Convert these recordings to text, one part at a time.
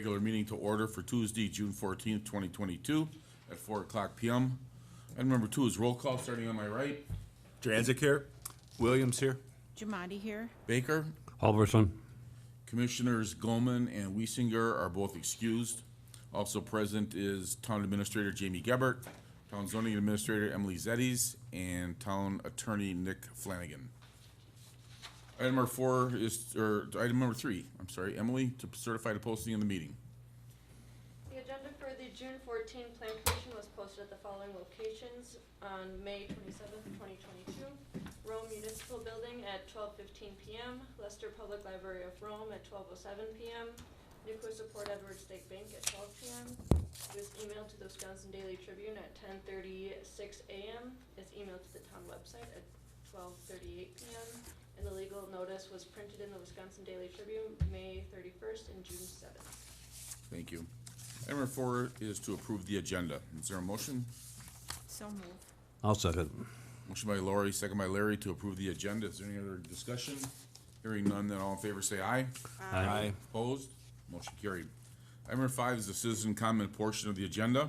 Regular meeting to order for Tuesday, June 14th, 2022 at 4 o'clock p.m. Item number 2 is roll call, starting on my right. Dranzik here. Williams here. Jamadi here. Baker. Halverson. Commissioners Goldman and Wiesinger are both excused. Also present is Town Administrator Jamie Gebert, Town Zoning Administrator Emily Zeddies, and Town Attorney Nick Flanagan. Item number 3, Emily, to certify the posting of the meeting. The agenda for the June 14 Plan Commission was posted at the following locations on May 27th, 2022. Rome Municipal Building at 12:15 p.m., Leicester Public Library of Rome at 12:07 p.m., Nuclear Support Edward State Bank at 12 p.m. It was emailed to the Wisconsin Daily Tribune at 10:36 a.m. It's emailed to the town website at 12:38 p.m. And the legal notice was printed in the Wisconsin Daily Tribune May 31st and June 7th. Thank you. Item number 4 is to approve the agenda. Is there a motion? So move. I'll second. Motion by Lori, second by Larry to approve the agenda. Is there any other discussion? Hearing none, then all in favor say aye. Aye. Opposed? Motion carried. Item number 5 is the citizen comment portion of the agenda.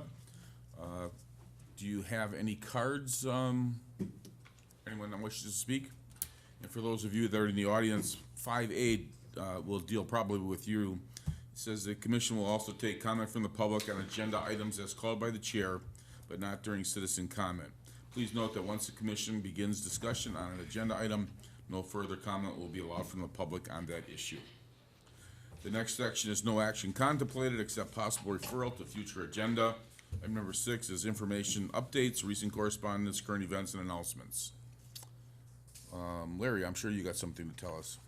Do you have any cards? Anyone that wishes to speak? And for those of you that are in the audience, 5A will deal probably with you. It says the commission will also take comment from the public on agenda items as called by the chair, but not during citizen comment. Please note that once the commission begins discussion on an agenda item, no further comment will be allowed from the public on that issue. The next section is no action contemplated except possible referral to future agenda. Item number 6 is information updates, recent correspondence, current events, and announcements. Larry, I'm sure you got something to tell us.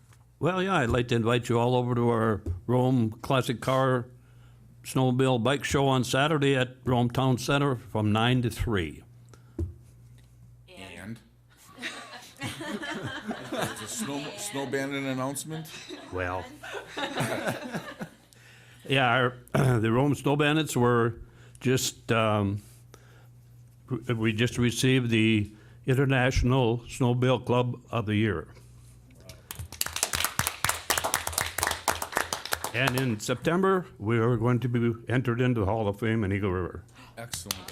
Well, yeah, I'd like to invite you all over to our Rome Classic Car Snowmobile Bike Show on Saturday at Rome Town Center from 9 to 3. And? It's a snow bandit announcement? Well, yeah, the Rome Snow Bandits were just, we just received the International Snowmobile Club of the Year. And in September, we are going to be entered into the Hall of Fame in Eagle River. Excellent.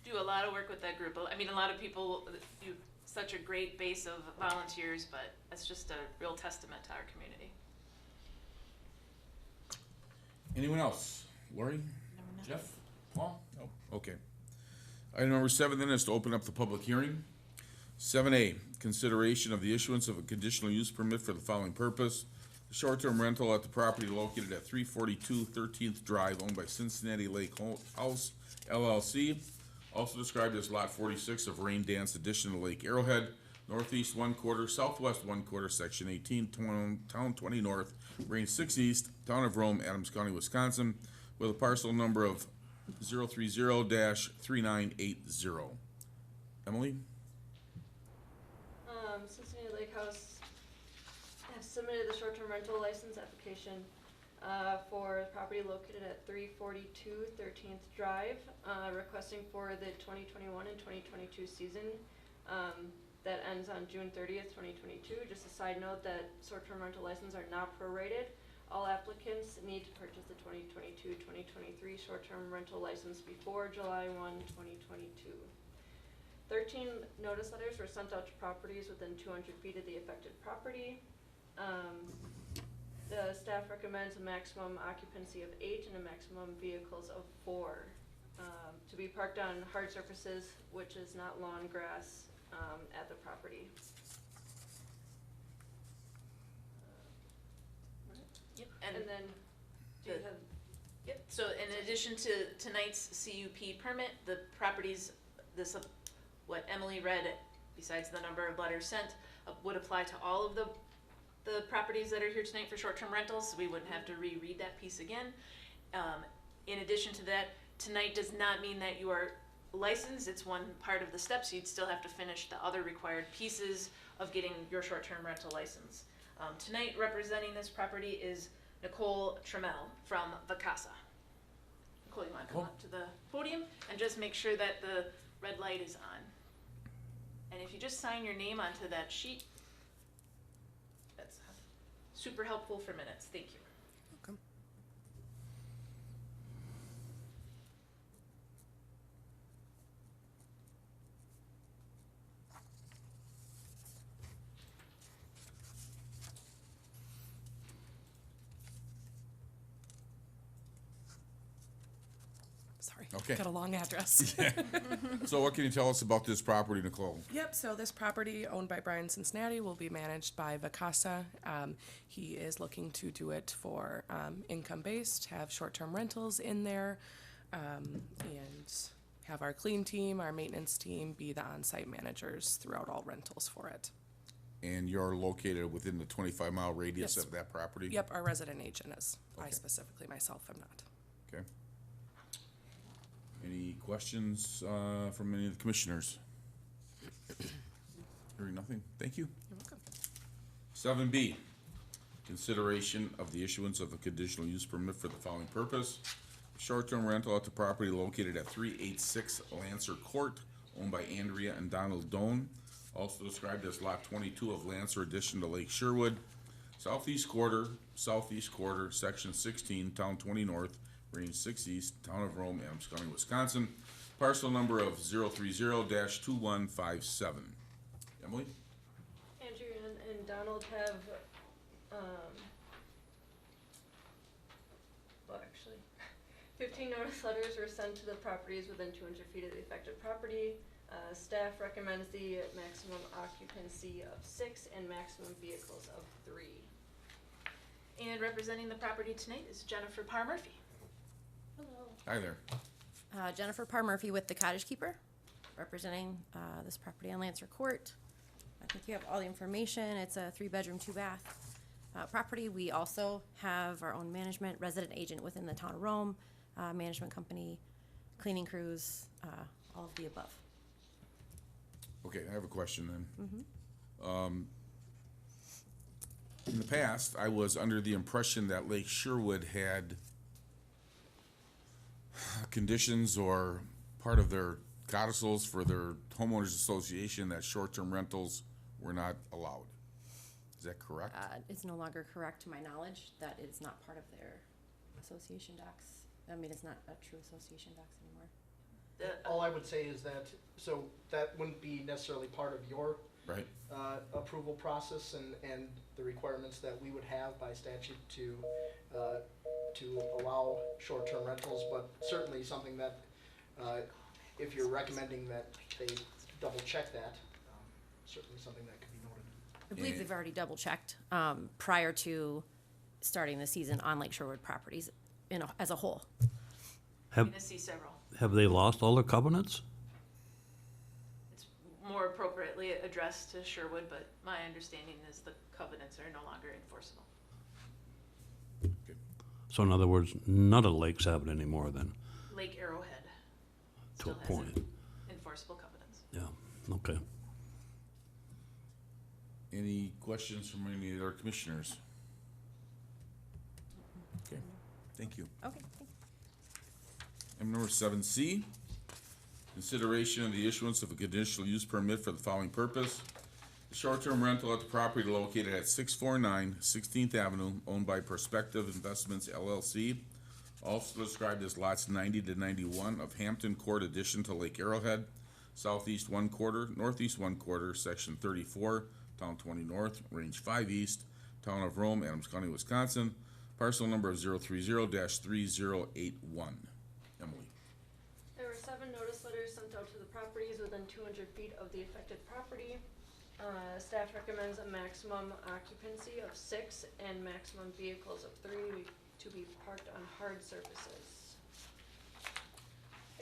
Do a lot of work with that group. I mean, a lot of people do such a great base of volunteers, but it's just a real testament to our community. Anyone else? Lori? Jeff? Paul? No. Okay. Item number 7 then is to open up the public hearing. 7A, consideration of the issuance of a conditional use permit for the following purpose. The short-term rental at the property located at 342 13th Drive, owned by Cincinnati Lake House LLC, also described as Lot 46 of Rain Dance Addition to Lake Arrowhead, northeast 1/4, southwest 1/4, section 18, town 20 north, range 6 east, town of Rome, Adams County, Wisconsin, with a parcel number of 030-3980. Emily? Cincinnati Lake House has submitted the short-term rental license application for property located at 342 13th Drive, requesting for the 2021 and 2022 season that ends on June 30th, 2022. Just a side note that short-term rental licenses are not prorated. All applicants need to purchase the 2022-2023 short-term rental license before July 1, 2022. 13 notice letters were sent out to properties within 200 feet of the affected property. The staff recommends a maximum occupancy of 8 and a maximum vehicles of 4 to be parked on hard surfaces, which is not lawn, grass, at the property. Yep. And then, do you have? Yep. So in addition to tonight's CUP permit, the properties, what Emily read, besides the number of letters sent, would apply to all of the properties that are here tonight for short-term rentals. So we wouldn't have to reread that piece again. In addition to that, tonight does not mean that you are licensed. It's one part of the steps. You'd still have to finish the other required pieces of getting your short-term rental license. Tonight, representing this property is Nicole Trammell from Vacasa. Nicole, you want to come up to the podium and just make sure that the red light is on. And if you just sign your name onto that sheet, that's super helpful for minutes, thank you. Welcome. Sorry. Okay. Got a long address. So what can you tell us about this property, Nicole? Yep, so this property owned by Brian Cincinnati will be managed by Vacasa. He is looking to do it for income-based, have short-term rentals in there, and have our clean team, our maintenance team be the on-site managers throughout all rentals for it. And you're located within the 25-mile radius Yes. of that property? Yep, our resident agent is. I Okay. specifically, myself, am not. Okay. Any questions from any of the commissioners? Hearing nothing, thank you. You're welcome. 7B, consideration of the issuance of a conditional use permit for the following purpose. Short-term rental at the property located at 386 Lancer Court, owned by Andrea and Donald Doan, also described as Lot 22 of Lancer addition to Lake Sherwood, southeast quarter, section 16, town 20 north, range 6 east, town of Rome, Adams County, Wisconsin, parcel number of 030-2157. Emily? Andrew and Donald have, well, actually, 15 notice letters were sent to the properties within 200 feet of the affected property. Staff recommends the maximum occupancy of 6 and maximum vehicles of 3. And representing the property tonight is Jennifer Parr Murphy. Hi there. Jennifer Parr Murphy with the Cottage Keeper, representing this property on Lancer Court. I think you have all the information. It's a 3-bedroom, 2-bath property. We also have our own management, resident agent within the town of Rome, management company, cleaning crews, all of the above. Okay, I have a question then. In the past, I was under the impression that Lake Sherwood had conditions or part of their codicils for their homeowners association that short-term rentals were not allowed. Is that correct? It's no longer correct to my knowledge that it's not part of their association docs. I mean, it's not a true association docs anymore. All I would say is that, so that wouldn't be necessarily part of your Right? approval process and the requirements that we would have by statute to allow short-term rentals, but certainly something that, if you're recommending that they double-check that, certainly something that could be noted. I believe And- they've already double checked prior to starting the season on Lake Sherwood properties as a whole. I'm gonna see several. Have they lost all their covenants? It's more appropriately addressed to Sherwood, but my understanding is the covenants are no longer enforceable. Okay. So in other words, none of the lakes have it anymore then, Lake Arrowhead to a still has point. enforceable covenants. Yeah, okay. Any questions from any other commissioners? Okay, thank you. Okay. Item number 7C, consideration of the issuance of a conditional use permit for the following purpose. The short-term rental at the property located at 649 16th Avenue, owned by Perspective Investments LLC, also described as lots 90 to 91 of Hampton Court addition to Lake Arrowhead, southeast 1/4, northeast 1/4, section 34, town 20 north, range 5 east, town of Rome, Adams County, Wisconsin, parcel number of 030-3081. Emily? There were 7 notice letters sent out to the properties within 200 feet of the affected property. Staff recommends a maximum occupancy of 6 and maximum vehicles of 3 to be parked on hard surfaces.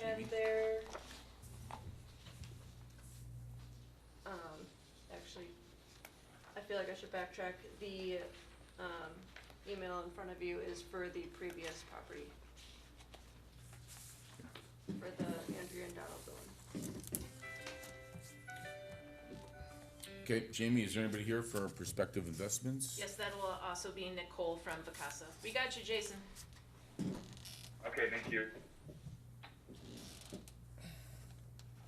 And there, actually, I feel like I should backtrack. The, email in front of you is for the previous property. For the Andrea and Donald building. Okay, Jamie, is there anybody here for Perspective Investments? Yes, that will also be Nicole from Vacasa. We got you, Jason. Okay, thank you.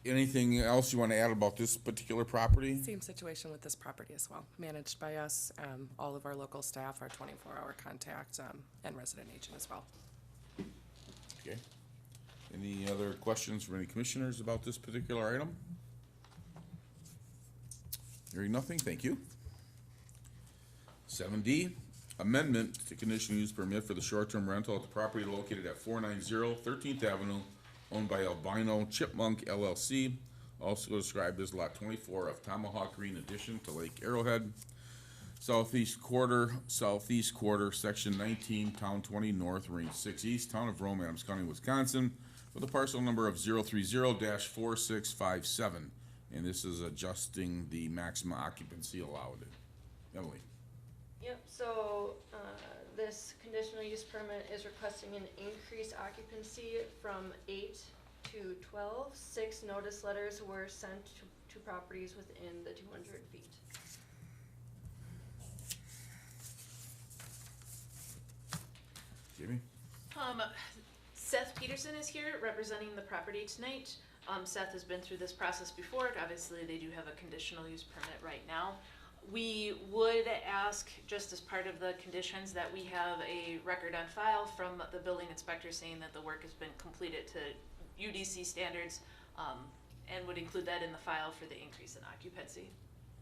Anything else you want to add about this particular property? Same situation with this property as well, managed by us, all of our local staff, our 24-hour contact, and resident agent as well. Okay. Any other questions from any commissioners about this particular item? Hearing nothing, thank you. 7D, amendment to conditional use permit for the short-term rental at the property located at 490 13th Avenue, owned by Albino Chipmunk LLC, also described as Lot 24 of Tomahawk Green addition to Lake Arrowhead. Southeast quarter, section 19, town 20 north, range 6 east, town of Rome, Adams County, Wisconsin, with a parcel number of 030-4657. And this is adjusting the maximum occupancy allowed. Emily? Yep, so, this conditional use permit is requesting an increased occupancy from 8 to 12. 6 notice letters were sent to properties within the 200 feet. Jamie? Seth Peterson is here representing the property tonight. Seth has been through this process before. Obviously, they do have a conditional use permit right now. We would ask, just as part of the conditions, that we have a record on file from the building inspector saying that the work has been completed to UDC standards, and would include that in the file for the increase in occupancy.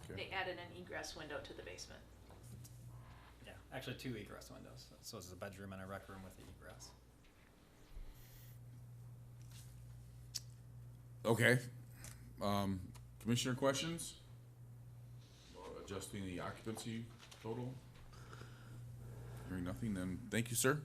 Okay. They added an egress window to the basement. Yeah, actually 2 egress windows. So it's a bedroom and a rec room with the egress. Okay. Commissioner questions? Adjusting the occupancy total? Hearing nothing, then thank you, sir.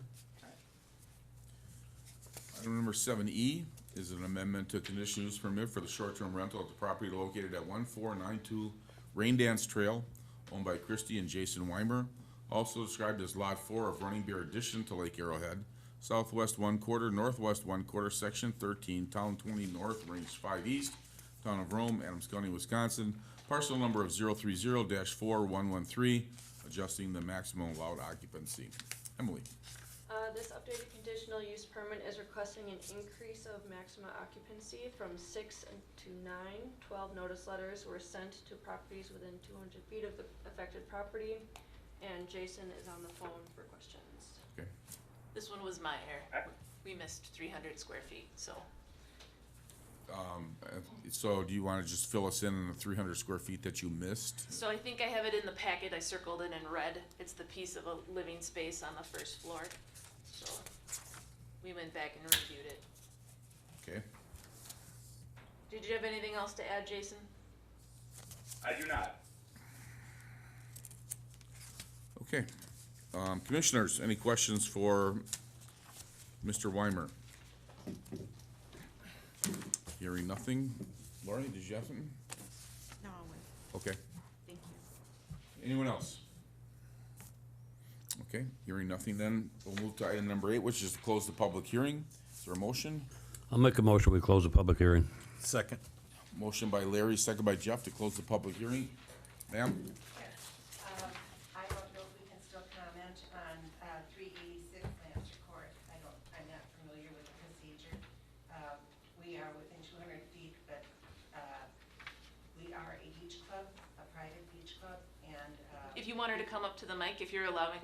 Item number 7E is an amendment to conditional use permit for the short-term rental at the property located at 1492 Rain Dance Trail, owned by Christy and Jason Weimer, also described as Lot 4 of Running Bear addition to Lake Arrowhead, southwest 1/4, northwest 1/4, section 13, town 20 north, range 5 east, town of Rome, Adams County, Wisconsin, parcel number of 030-4113, adjusting the maximum allowed occupancy. Emily? This updated conditional use permit is requesting an increase of maximum occupancy from 6 to 9. 12 notice letters were sent to properties within 200 feet of the affected property, and Jason is on the phone for questions. Okay. This one was my error. We missed 300 square feet, so. So do you want to just fill us in on the 300 square feet that you missed? So I think I have it in the packet. I circled it in red. It's the piece of a living space on the first floor. So we went back and reviewed it. Okay. Did you have anything else to add, Jason? I do not. Okay. Commissioners, any questions for Mr. Weimer? Hearing nothing. Lori, did you have something? No, I went. Okay. Thank you. Anyone else? Okay, hearing nothing then, we'll move to item number 8, which is to close the public hearing. Is there a motion? I'll make a motion, we close the public hearing. Second. Motion by Larry, second by Jeff to close the public hearing. Ma'am? I don't know if we can still comment on 386 Lancer Court. I'm not familiar with the procedure. We are within 200 feet, but we are a beach club, a private beach club, and. If you want her to come up to the mic, if you're allowing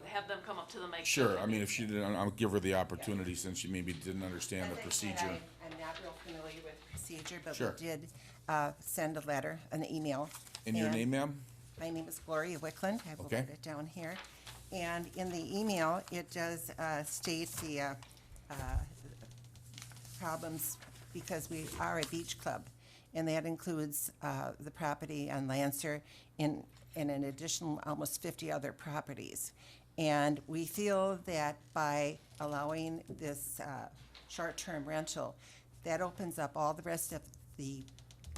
have them come up to the mic. Sure, I mean, if she didn't, I'll give her the opportunity since she maybe didn't understand the As I said, procedure. I'm not real familiar with procedure, but Sure. we did send a letter, an email. And your name, ma'am? My name is Gloria Wickland. I will Okay. put it down here. And in the email, it does state the problems because we are a beach club. And that includes the property on Lancer and an additional almost 50 other properties. And we feel that by allowing this short-term rental, that opens up all the rest of the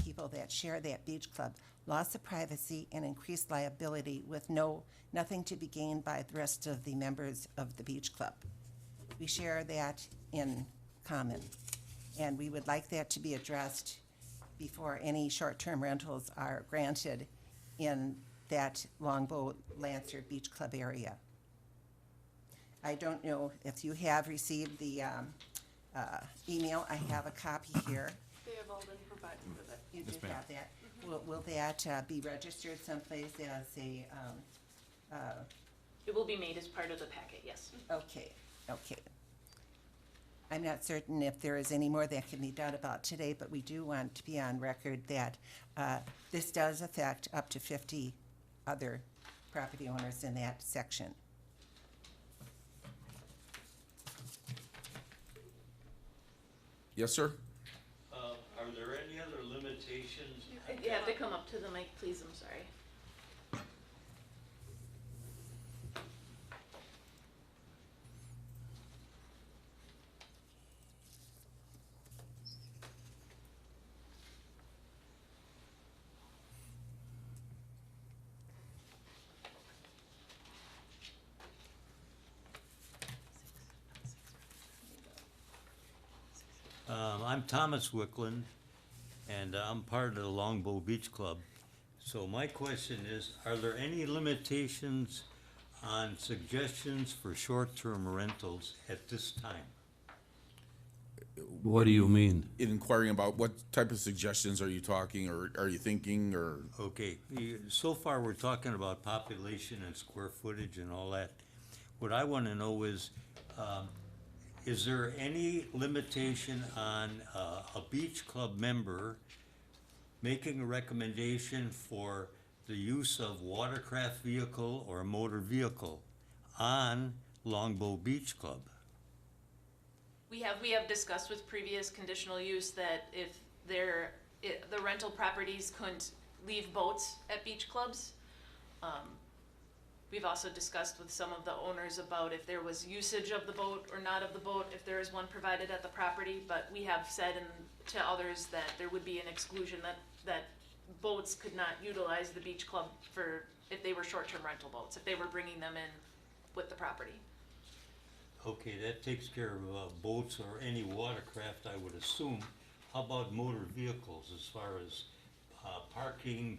people that share that beach club, loss of privacy and increased liability with nothing to be gained by the rest of the members of the beach club. We share that in common, and we would like that to be addressed before any short-term rentals are granted in that Longboat Lancer Beach Club area. I don't know if you have received the email. I have a copy here. They have have all been provided with it. You Yes, do ma'am. have that. Will that be registered someplace as a, It will be made as part of the packet, yes. okay, okay. I'm not certain if there is any more that can be done about today, but we do want to be on record that this does affect up to 50 other property owners in that section. Yes, sir? Are there any other limitations? You have to come up to the mic, please, I'm sorry. I'm Thomas Wickland, and I'm part of the Longbow Beach Club. So my question is, are there any limitations on suggestions for short-term rentals at this time? What do you mean? In inquiring about what type of suggestions are you talking, or are you thinking, or? Okay, so far we're talking about population and square footage and all that. What I want to know is there any limitation on a beach club member making a recommendation for the use of watercraft vehicle or motor vehicle on Longbow Beach Club? We have discussed with previous conditional use that if the rental properties couldn't leave boats at beach clubs. We've also discussed with some of the owners about if there was usage of the boat or not of the boat, if there is one provided at the property, but we have said to others that there would be an exclusion that boats could not utilize the beach club if they were short-term rental boats, if they were bringing them in with the property. Okay, that takes care of boats or any watercraft, I would assume. How about motor vehicles as far as parking,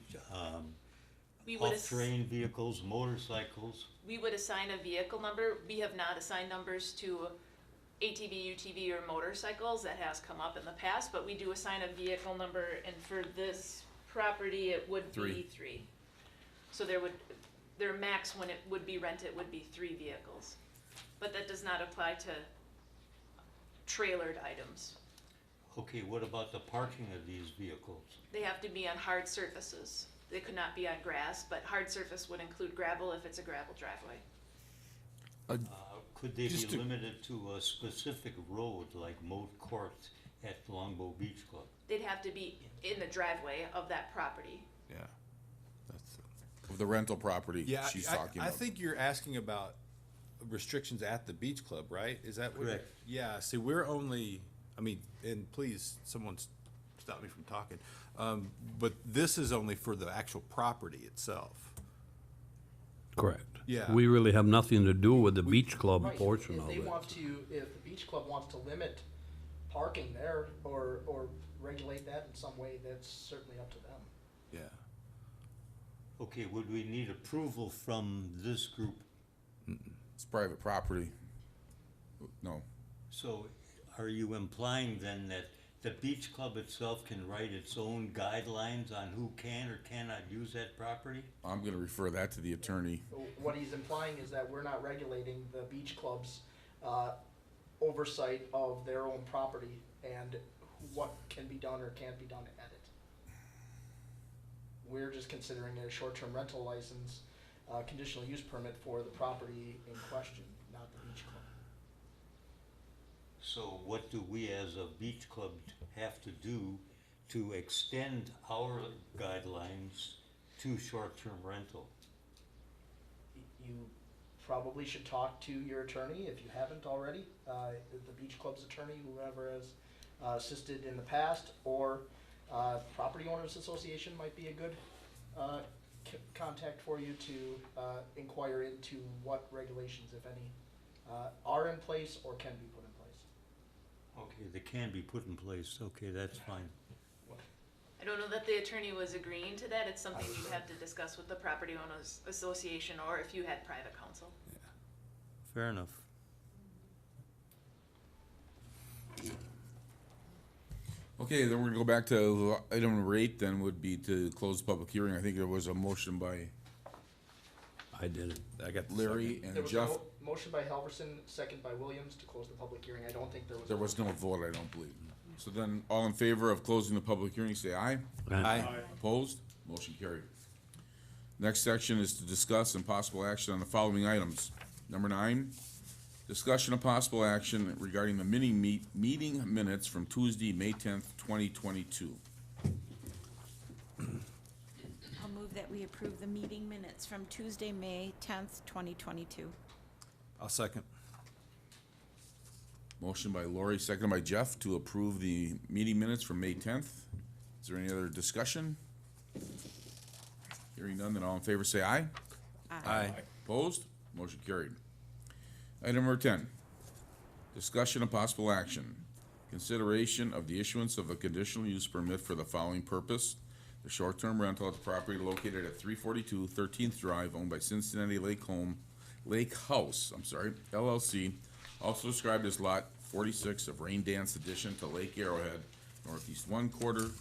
We would off-terrain vehicles, motorcycles? We would assign a vehicle number. We have not assigned numbers to ATV, UTV, or motorcycles. That has come up in the past, but we do assign a vehicle number, and for this property, it would be three. So their max when it would be rented would be 3 vehicles. But that does not apply to trailered items. Okay, what about the parking of these vehicles? They have to be on hard surfaces. They could not be on grass, but hard surface would include gravel if it's a gravel driveway. Could they be Just to- limited to a specific road like Moat Court at Longbow Beach Club? They'd have to be in the driveway of that property. Yeah. That's of the rental property Yeah, she's talking I about. think you're asking about restrictions at the beach club, right? Is that what? Correct. Yeah, see, we're only, I mean, and please, someone stop me from talking. But this is only for the actual property itself. Correct. Yeah. We really have nothing to do with the beach club Right, portion of it. If the beach club wants to limit parking there or regulate that in some way, that's certainly up to them. Yeah. Okay, would we need approval from this group? It's private property. No. So are you implying then that the beach club itself can write its own guidelines on who can or cannot use that property? I'm gonna refer that to the attorney. What he's implying is that we're not regulating the beach club's oversight of their own property and what can be done or can't be done at it. We're just considering a short-term rental license, conditional use permit for the property in question, not the beach club. So what do we as a beach club have to do to extend our guidelines to short-term rental? You probably should talk to your attorney if you haven't already, the beach club's attorney, whoever has assisted in the past, or Property Owners Association might be a good contact for you to inquire into what regulations, if any, are in place or can be put in place. Okay, they can be put in place, okay, that's fine. I don't know that the attorney was agreeing to that. It's something you'd have to discuss with the Property Owners Association or if you had private counsel. Fair enough. Okay, then we're gonna go back to item number 8, then would be to close the public hearing. I think there was a motion by I did it. I got the Larry There and was Jeff. a motion by Halverson, second by Williams to close the public hearing. I don't think there was. There was no vote, I don't believe. So then, all in favor of closing the public hearing, say aye. Aye. Opposed? Motion carried. Next section is to discuss and possible action on the following items. Number 9, discussion of possible action regarding the meeting minutes from Tuesday, May 10th, 2022. I'll move that we approve the meeting minutes from Tuesday, May 10th, 2022. I'll second. Motion by Lori, seconded by Jeff to approve the meeting minutes from May 10th. Is there any other discussion? Hearing none, then all in favor say aye. Aye. Opposed? Motion carried. Item number 10, discussion of possible action. Consideration of the issuance of a conditional use permit for the following purpose. The short-term rental at the property located at 342 13th Drive, owned by Cincinnati Lake House, LLC, also described as Lot 46 of Rain Dance Addition to Lake Arrowhead, northeast 1/4,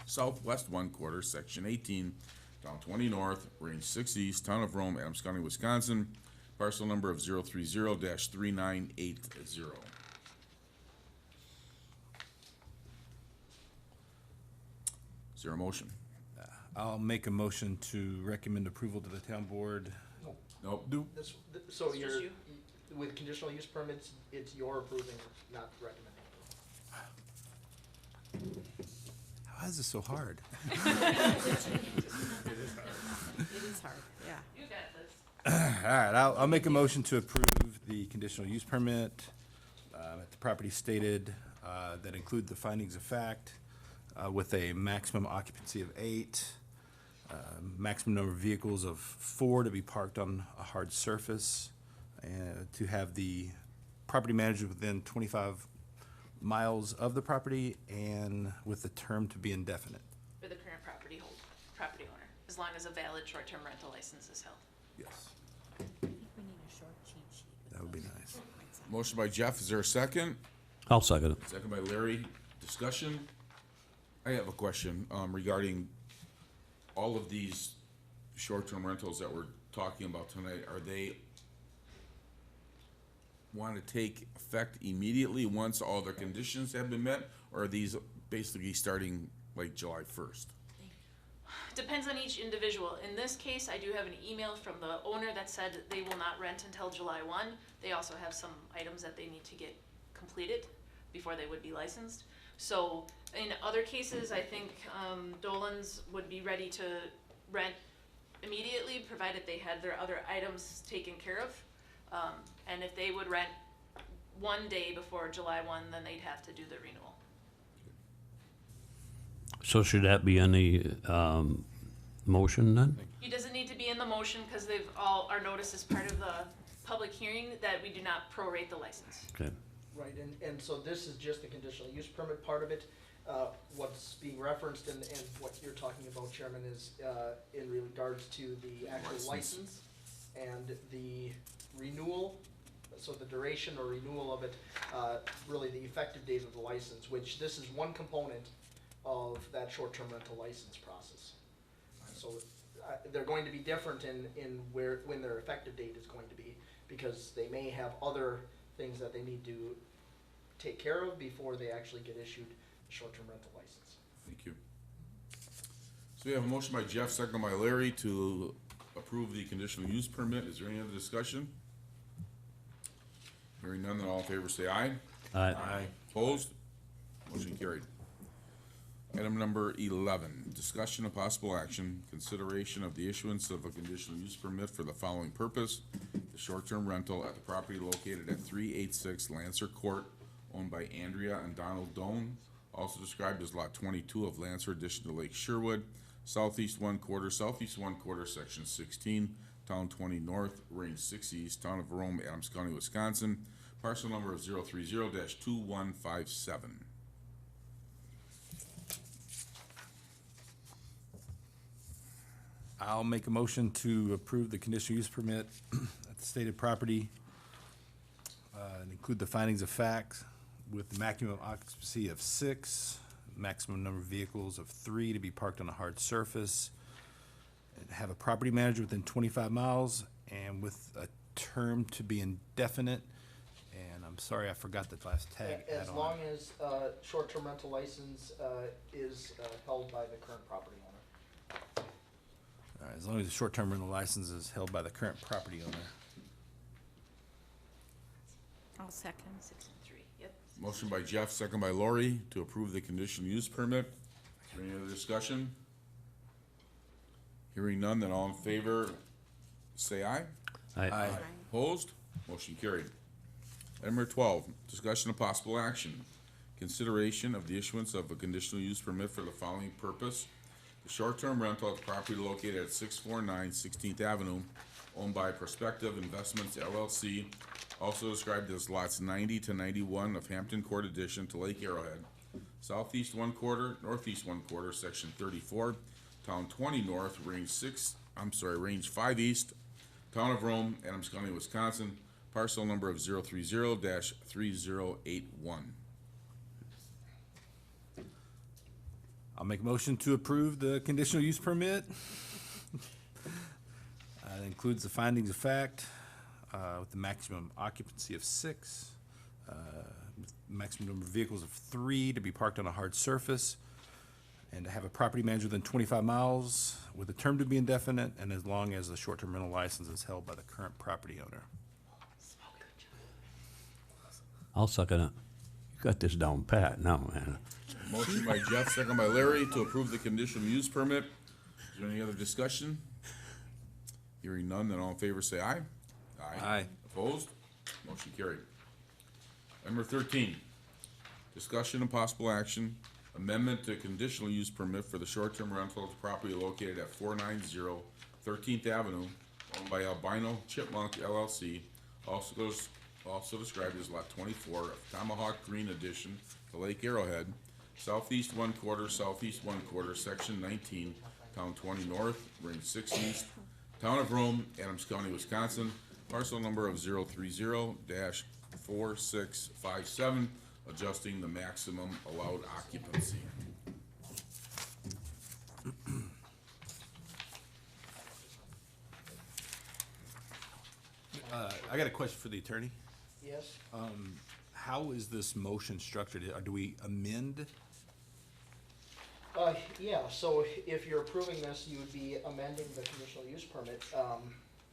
southwest 1/4, section 18, town 20 north, range 6 east, town of Rome, Adams County, Wisconsin, parcel number of 030-3980. Is there a motion? I'll make a motion to recommend approval to the town board. Nope. So It's you're, just you. with conditional use permits, it's your approving, not recommending. How is this so hard? It is hard, yeah. You got this. All right, I'll make a motion to approve the conditional use permit at the property stated that include the findings of fact with a maximum occupancy of 8, maximum number of vehicles of 4 to be parked on a hard surface, and to have the property manager within 25 miles of the property and with the term to be indefinite. For the current property owner, as long as a valid short-term rental license is held. Yes. I think we need a short cheat sheet. That would be nice. Motion by Jeff, is there a second? I'll second it. Second by Larry. Discussion? I have a question regarding all of these short-term rentals that we're talking about tonight. Are they want to take effect immediately once all their conditions have been met? Or are these basically starting like July 1st? Depends on each individual. In this case, I do have an email from the owner that said they will not rent until July 1. They also have some items that they need to get completed before they would be licensed. So in other cases, I think Dolan's would be ready to rent immediately, provided they had their other items taken care of. And if they would rent one day before July 1, then they'd have to do the renewal. So should that be in the motion then? He doesn't need to be in the motion because they've all, our notice is part of the public hearing that we do not prorate the license. Okay. Right, and so this is just the conditional use permit part of it. What's being referenced and what you're talking about, Chairman, is in regards to the actual license and the renewal, so the duration or renewal of it, really the effective date of the license, which this is one component of that short-term rental license process. So they're going to be different in when their effective date is going to be, because they may have other things that they need to take care of before they actually get issued a short-term rental license. Thank you. So we have a motion by Jeff, second by Larry to approve the conditional use permit. Is there any other discussion? Hearing none, then all in favor say aye. Aye. Opposed? Motion carried. Item number 11, discussion of possible action, consideration of the issuance of a conditional use permit for the following purpose. The short-term rental at the property located at 386 Lancer Court, owned by Andrea and Donald Doan, also described as Lot 22 of Lancer Addition to Lake Sherwood, southeast 1/4, section 16, town 20 north, range 6 east, town of Rome, Adams County, Wisconsin, parcel number of 030-2157. I'll make a motion to approve the conditional use permit at the stated property and include the findings of fact with the maximum occupancy of 6, maximum number of vehicles of 3 to be parked on a hard surface, and have a property manager within 25 miles, and with a term to be indefinite. And I'm sorry, I forgot the last tag. As long as short-term rental license is held by the current property owner. All right, as long as the short-term rental license is held by the current property owner. I'll second. 6 and 3, yep. Motion by Jeff, second by Lori, to approve the conditional use permit. Is there any other discussion? Hearing none, then all in favor, say aye. Aye. Opposed? Motion carried. Item number 12, discussion of possible action. Consideration of the issuance of a conditional use permit for the following purpose. The short-term rental of property located at 649 16th Avenue, owned by Prospective Investments LLC, also described as lots 90 to 91 of Hampton Court addition to Lake Arrowhead, southeast 1/4, northeast 1/4, section 34, town 20 north, range 5 east, town of Rome, Adams County, Wisconsin, parcel number of 030-3081. I'll make a motion to approve the conditional use permit. It includes the findings of fact, with the maximum occupancy of 6, with maximum number of vehicles of 3 to be parked on a hard surface, and to have a property manager within 25 miles, with a term to be indefinite, and as long as the short-term rental license is held by the current property owner. I'll second it. You got this down pat now, man. Motion by Jeff, second by Larry, to approve the conditional use permit. Is there any other discussion? Hearing none, then all in favor say aye. Aye. Opposed? Motion carried. Number 13, discussion and possible action, amendment to conditional use permit for the short-term rental of property located at 490 13th Avenue, owned by Albino Chipmunk LLC, also described as Lot 24 of Tomahawk Green addition to Lake Arrowhead, southeast 1/4, southeast 1/4, section 19, town 20 north, range 6 east, town of Rome, Adams County, Wisconsin, parcel number of 030-4657, adjusting the maximum allowed occupancy. I got a question for the attorney. Yes? How is this motion structured? Do we amend? Yeah, so if you're approving this, you would be amending the conditional use permit.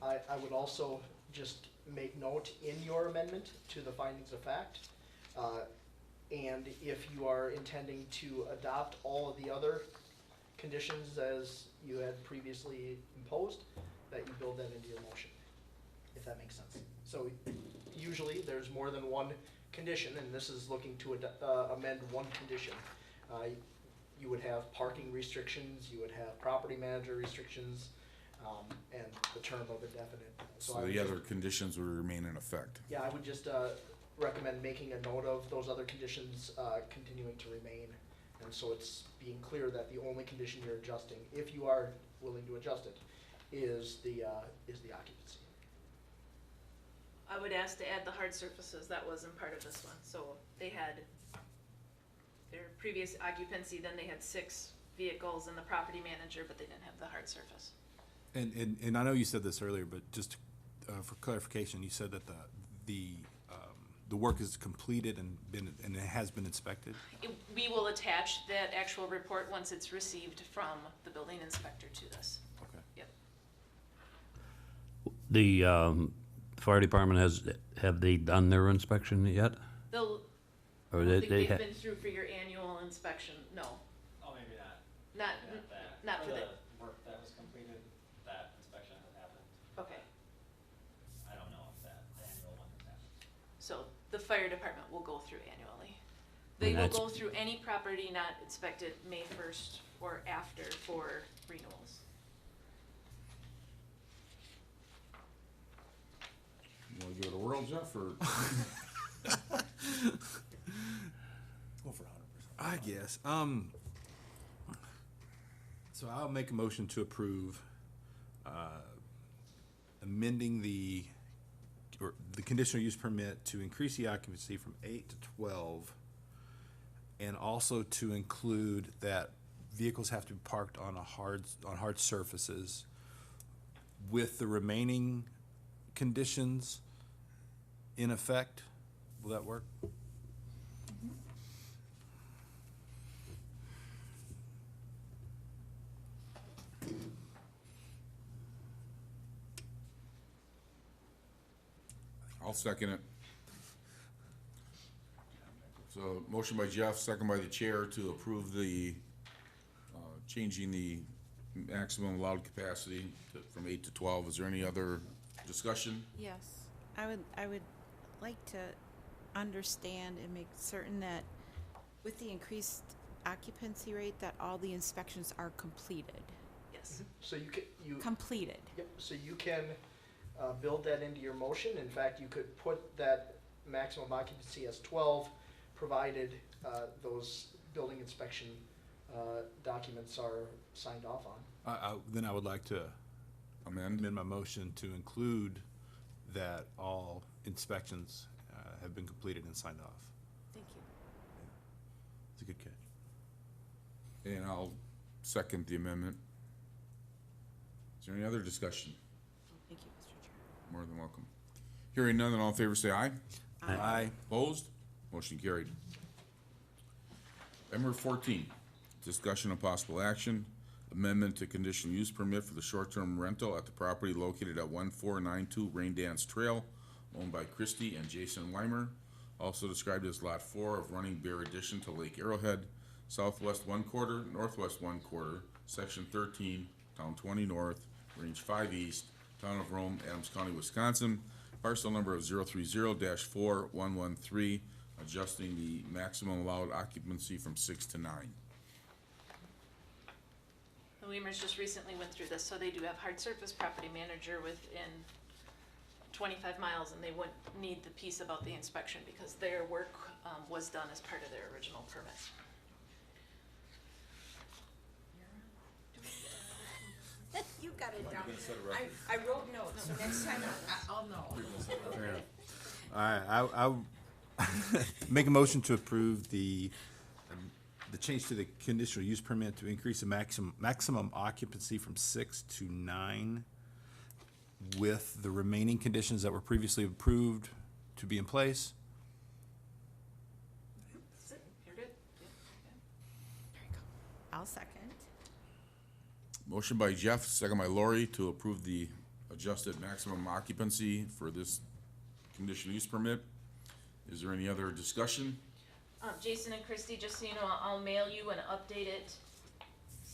I would also just make note in your amendment to the findings of fact. And if you are intending to adopt all of the other conditions as you had previously imposed, that you build that into your motion, if that makes sense. So usually there's more than one condition, and this is looking to amend one condition. You would have parking restrictions, you would have property manager restrictions, and the term of indefinite. So I would the just- other conditions would remain in effect. Yeah, I would just recommend making a note of those other conditions continuing to remain. And so it's being clear that the only condition you're adjusting, if you are willing to adjust it, is the occupancy. I would ask to add the hard surfaces, that wasn't part of this one, so they had their previous occupancy, then they had 6 vehicles and the property manager, but they didn't have the hard surface. And I know you said this earlier, but just for clarification, you said that the work is completed and it has been inspected? We will attach that actual report once it's received from the building inspector to this. Okay. Yep. The fire department have they done their inspection yet? They'll, Or I they, don't think they they've ha- been through for your annual inspection, no. Oh, maybe not. Not for the, work that was completed, that inspection had happened. okay. I don't know if that annual one has happened. So the fire department will go through annually. They And will that's- go through any property not inspected May 1st or after for renewals. You wanna give it a whirl, Jeff, or? Go for 100%. I guess. So I'll make a motion to approve amending the conditional use permit to increase the occupancy from 8 to 12 and also to include that vehicles have to be parked on hard surfaces with the remaining conditions in effect. Will that work? I'll second it. So, motion by Jeff, second by the chair to approve the, changing the maximum allowed capacity from 8 to 12. Is there any other discussion? Yes, I would like to understand and make certain that with the increased occupancy rate, that all the inspections are completed. Yes. So Completed. Yep, so you can build that into your motion. In fact, you could put that maximum occupancy as 12, provided those building inspection documents are signed off on. Then I would like to Amend? amend my motion to include that all inspections have been completed and signed off. Thank you. It's a good catch. And I'll second the amendment. Is there any other discussion? Thank you, Mr. Chair. More than welcome. Hearing none, then all in favor say aye. Aye. Opposed? Motion carried. Item number 14, discussion of possible action, amendment to conditional use permit for the short-term rental at the property located at 1492 Rain Dance Trail, owned by Christie and Jason Weimer, also described as Lot 4 of Running Bear addition to Lake Arrowhead, southwest 1/4, northwest 1/4, section 13, town 20 north, range 5 east, town of Rome, Adams County, Wisconsin, parcel number of 030-4113, adjusting the maximum allowed occupancy from 6 to 9. The Weimer's just recently went through this, so they do have hard surface property manager within 25 miles, and they wouldn't need the piece about the inspection because their work was done as part of their original permit. You got it down. I wrote notes, so next time I'll know. All right, I'll make a motion to approve the change to the conditional use permit to increase the maximum occupancy from 6 to 9 with the remaining conditions that were previously approved to be in place. That's it. You're good. I'll second. Motion by Jeff, second by Lori, to approve the adjusted maximum occupancy for this conditional use permit. Is there any other discussion? Jason and Christie, just so you know, I'll mail you an updated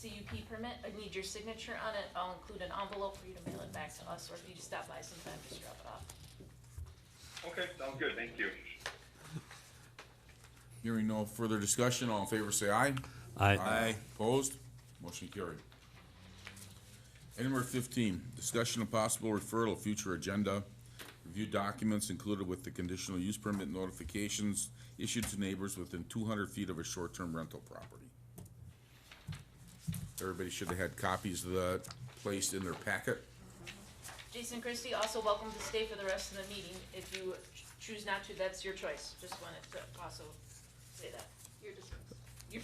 CUP permit. I need your signature on it. I'll include an envelope for you to mail it back to us, or if you just stop by sometime, just drop it off. Okay, sounds good, thank you. Hearing no further discussion, all in favor say aye. Aye. Opposed? Motion carried. Item number 15, discussion of possible referral of future agenda. Review documents included with the conditional use permit notifications issued to neighbors within 200 feet of a short-term rental property. Everybody should have had copies of that placed in their packet. Jason Christie, also welcome to stay for the rest of the meeting. If you choose not to, that's your choice. Just wanted to also say that. You're dismissed. You're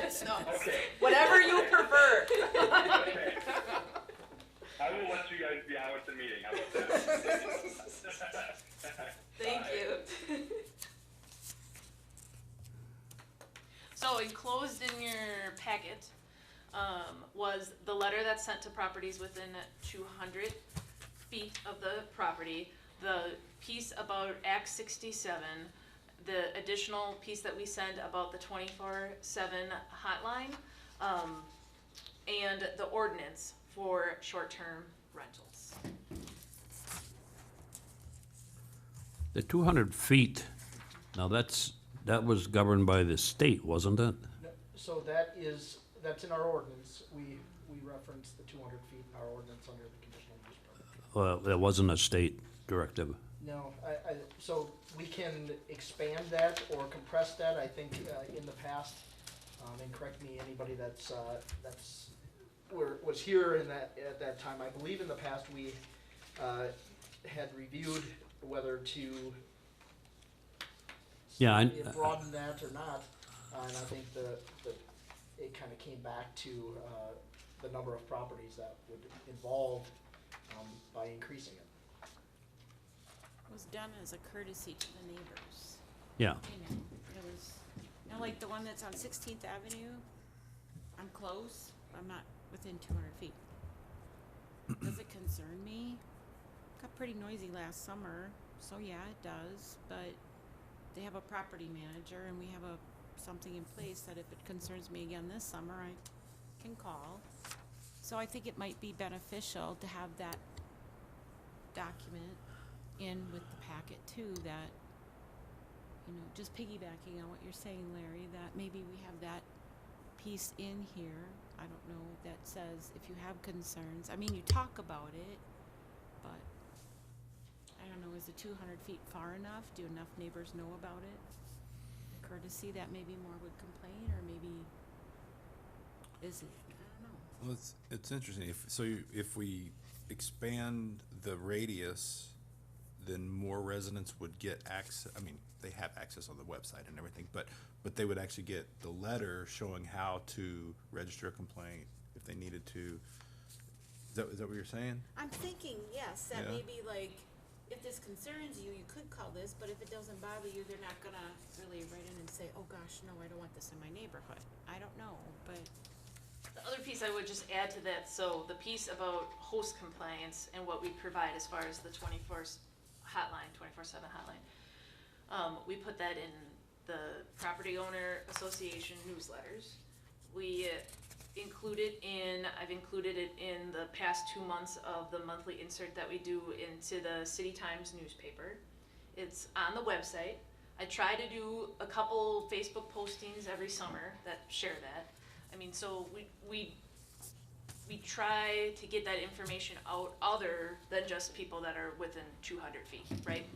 dismissed. Okay. Whatever you prefer. Okay. I will let you guys be out with the meeting, how about that? Thank Bye. you. So enclosed in your packet was the letter that's sent to properties within 200 feet of the property, the piece about Act 67, the additional piece that we send about the 24/7 hotline, and the ordinance for short-term rentals. The 200 feet, now that was governed by the state, wasn't it? So that's in our ordinance. We reference the 200 feet in our ordinance under the conditional use permit. Well, that wasn't a state directive. No, so we can expand that or compress that, I think, in the past, and correct me, anybody was here at that time. I believe in the past we had reviewed whether to Yeah, broaden that or not. And I think it kind of came back to the number of properties that would involve by increasing it. It was done as a courtesy to the neighbors. Yeah. You know, it was, you know, like the one that's on 16th Avenue, I'm close, I'm not within 200 feet. Does it concern me? Got pretty noisy last summer, so yeah, it does, but they have a property manager and we have something in place that if it concerns me again this summer, I can call. So I think it might be beneficial to have that document in with the packet too, that, you know, just piggybacking on what you're saying, Larry, that maybe we have that piece in here, I don't know, that says if you have concerns, I mean, you talk about it, but I don't know, is the 200 feet far enough? Do enough neighbors know about it? Courtesy that maybe more would complain, or maybe is it? I don't know. Well, it's interesting. If we expand the radius, then more residents would get access. I mean, they have access on the website and everything, but they would actually get the letter showing how to register a complaint if they needed to. Is that what you're saying? I'm thinking, yes, that Yeah. maybe like, if this concerns you, you could call this, but if it doesn't bother you, they're not gonna really write in and say, oh gosh, no, I don't want this in my neighborhood. I don't know, but The other piece I would just add to that, so the piece about host compliance and what we provide as far as the 24/7 hotline, we put that in the property owner association newsletters. I've included it in the past 2 months of the monthly insert that we do into the City Times newspaper. It's on the website. I try to do a couple Facebook postings every summer that share that. I mean, so we try to get that information out other than just people that are within 200 feet, right?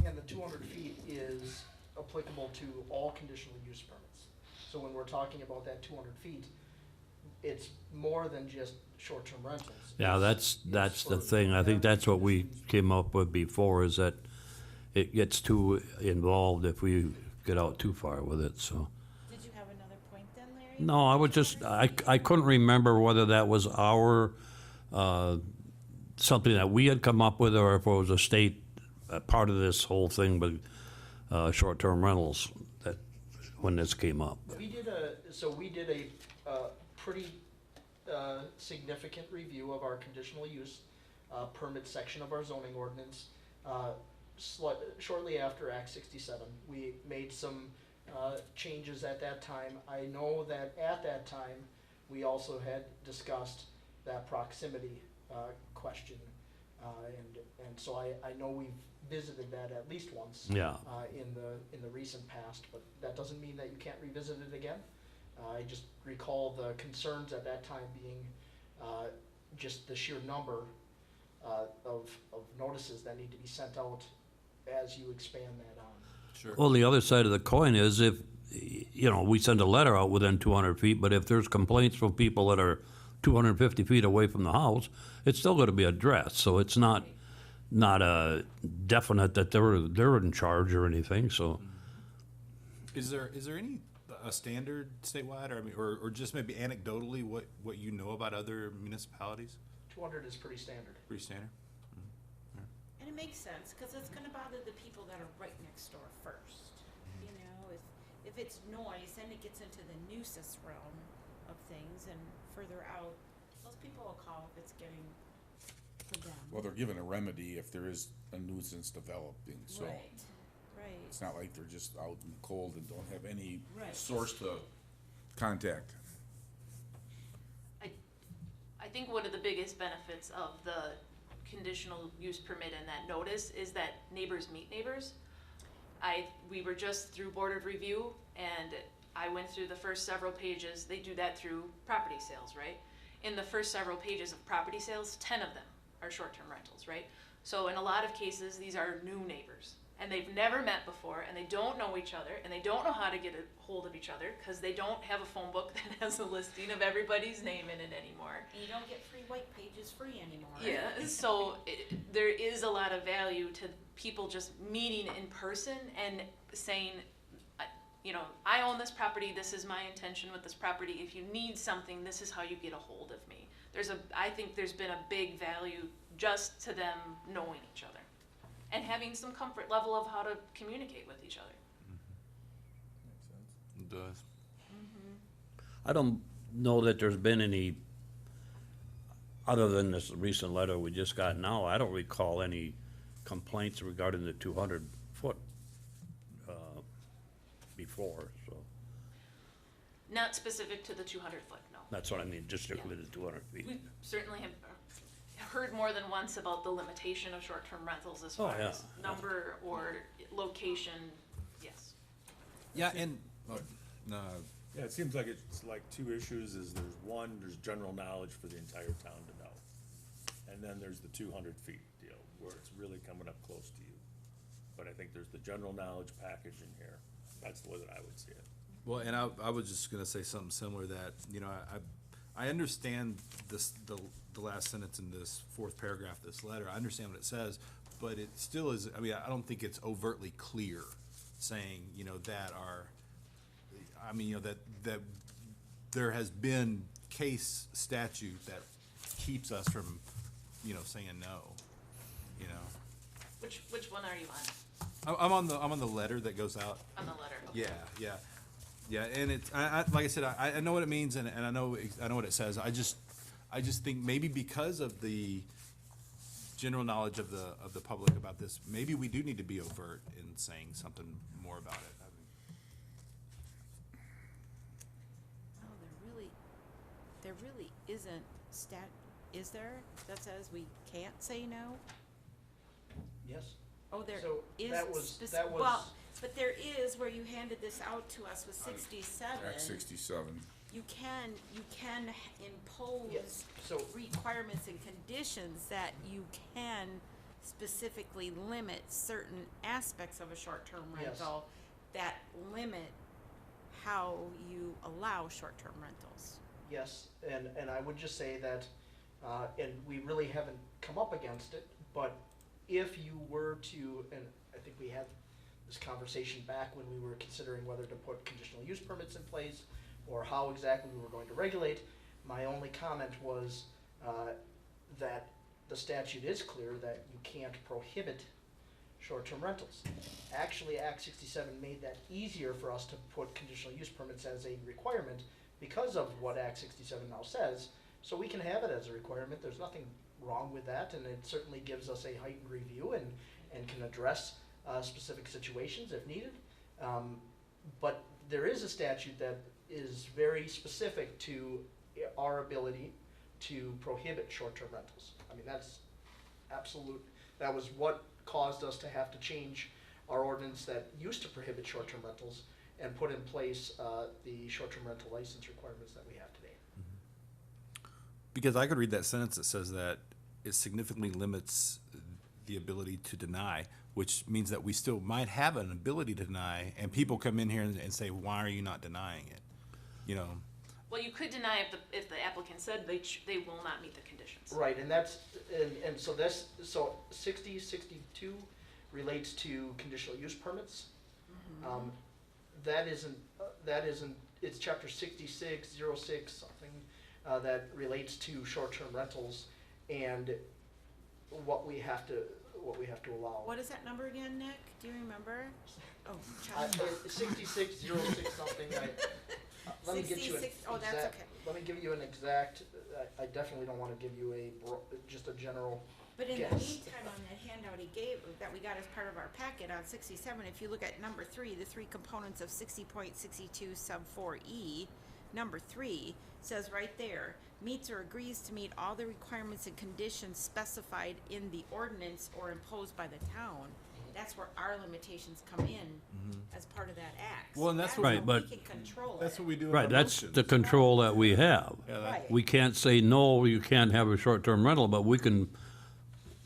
And the 200 feet is applicable to all conditional use permits. So when we're talking about that 200 feet, it's more than just short-term rentals. Yeah, It's that's the for thing. I think that's what we conditional came up with before, is that it gets too involved if we get out too far with it, so. did you have another point then, Larry? No, I would just, I couldn't remember whether that was our, something that we had come up with, or if it was a state, part of this whole thing with, short-term rentals, that, when this came up. We did a pretty significant review of our conditional use permit section of our zoning ordinance shortly after Act 67. We made some changes at that time. I know that at that time, we also had discussed that proximity question. And so I know we've visited that at least once. Yeah. In the recent past, but that doesn't mean that you can't revisit it again. I just recall the concerns at that time being just the sheer number of notices that need to be sent out as you expand that on. Sure. Well, the other side of the coin is if, you know, we send a letter out within 200 feet, but if there's complaints from people that are 250 feet away from the house, it's still gonna be addressed, so it's not a definite that they're in charge or anything, so. Is there any a standard statewide, or I mean, or just maybe anecdotally what you know about other municipalities? 200 is pretty standard. Pretty standard. And it makes sense, because it's gonna bother the people that are right next door first. You know, if it's noise, then it gets into the nuisance realm of things, and further out, those people will call if it's getting for them. Well, they're given a remedy if there is a nuisance developing, so Right. it's not like they're just out in the cold and don't have any Right. source to contact. I think one of the biggest benefits of the conditional use permit and that notice is that neighbors meet neighbors. We were just through board of review, and I went through the first several pages. They do that through property sales, right? In the first several pages of property sales, 10 of them are short-term rentals, right? So in a lot of cases, these are new neighbors, and they've never met before, and they don't know each other, and they don't know how to get a hold of each other, because they don't have a phone book that has a listing of everybody's name in it anymore. And you don't get free white pages free anymore. Yeah, so there is a lot of value to people just meeting in person and saying, you know, I own this property, this is my intention with this property, if you need something, this is how you get a hold of me. I think there's been a big value just to them knowing each other and having some comfort level of how to communicate with each other. It does. I don't know that there's been any, other than this recent letter we just got now, I don't recall any complaints regarding the 200-foot before, so Not specific to the 200 foot, no. that's what I mean, just stick with the 200 feet. We certainly have heard more than once about the limitation of short-term rentals as Oh, far yeah. as number or location, yes. Yeah, and, no, Yeah, it seems like it's like two issues, is there's general knowledge for the entire town to know. And then there's the 200 feet deal, where it's really coming up close to you. But I think there's the general knowledge package in here. That's the way that I would see it. well, and I was just gonna say something similar that, you know, I understand this, the last sentence in this fourth paragraph of this letter, I understand what it says, but it still is, I mean, I don't think it's overtly clear saying, you know, that I mean, you know, that there has been case statute that keeps us from, you know, saying no, you know. Which one are you on? I'm on the letter that goes out. On the letter? Okay. Yeah, and it's, like I said, I know what it means and I know what it says. I just think maybe because of the general knowledge of the public about this, maybe we do need to be overt in saying something more about it. Oh, there really isn't is there, that says we can't say no? Yes. Oh, there So is that was- well, but there is where you handed this out to us with 67. Act 67. You can impose Yes, so- requirements and conditions that you can specifically limit certain aspects of a short-term Yes. rental that limit how you allow short-term rentals. Yes, and I would just say that, and we really haven't come up against it, but if you were to, and I think we had this conversation back when we were considering whether to put conditional use permits in place or how exactly we were going to regulate, my only comment was that the statute is clear that you can't prohibit short-term rentals. Actually, Act 67 made that easier for us to put conditional use permits as a requirement because of what Act 67 now says. So we can have it as a requirement. There's nothing wrong with that, and it certainly gives us a heightened review and can address specific situations if needed. But there is a statute that is very specific to our ability to prohibit short-term rentals. I mean, that's absolute, that was what caused us to have to change our ordinance that used to prohibit short-term rentals and put in place the short-term rental license requirements that we have today. Because I could read that sentence that says that it significantly limits the ability to deny, which means that we still might have an ability to deny, and people come in here and say, why are you not denying it? You know, Well, you could deny if the applicant said they will not meet the conditions. Right, and that's, and so so 6062 relates to conditional use permits. That isn't, it's chapter 6606 something, that relates to short-term rentals and what we have to allow. What is that number again, Nick? Do you remember? Oh, 6606 something, let me get you an 66 oh, that's exact, okay. let me give you an exact, I definitely don't wanna give you just a general But in guess. the meantime, on that handout he gave, that we got as part of our packet on 67, if you look at number 3, the 3 components of 60.62 sub 4E, number 3 says right there, meets or agrees to meet all the requirements and conditions specified in the ordinance or imposed by the town. That's where our limitations come in as part of that act. Well, and that's So what- Right, but- we can control that's it. what we do in Right, our that's motions. the control that we have. Yeah, that- Right. We can't say, no, you can't have a short-term rental, but we can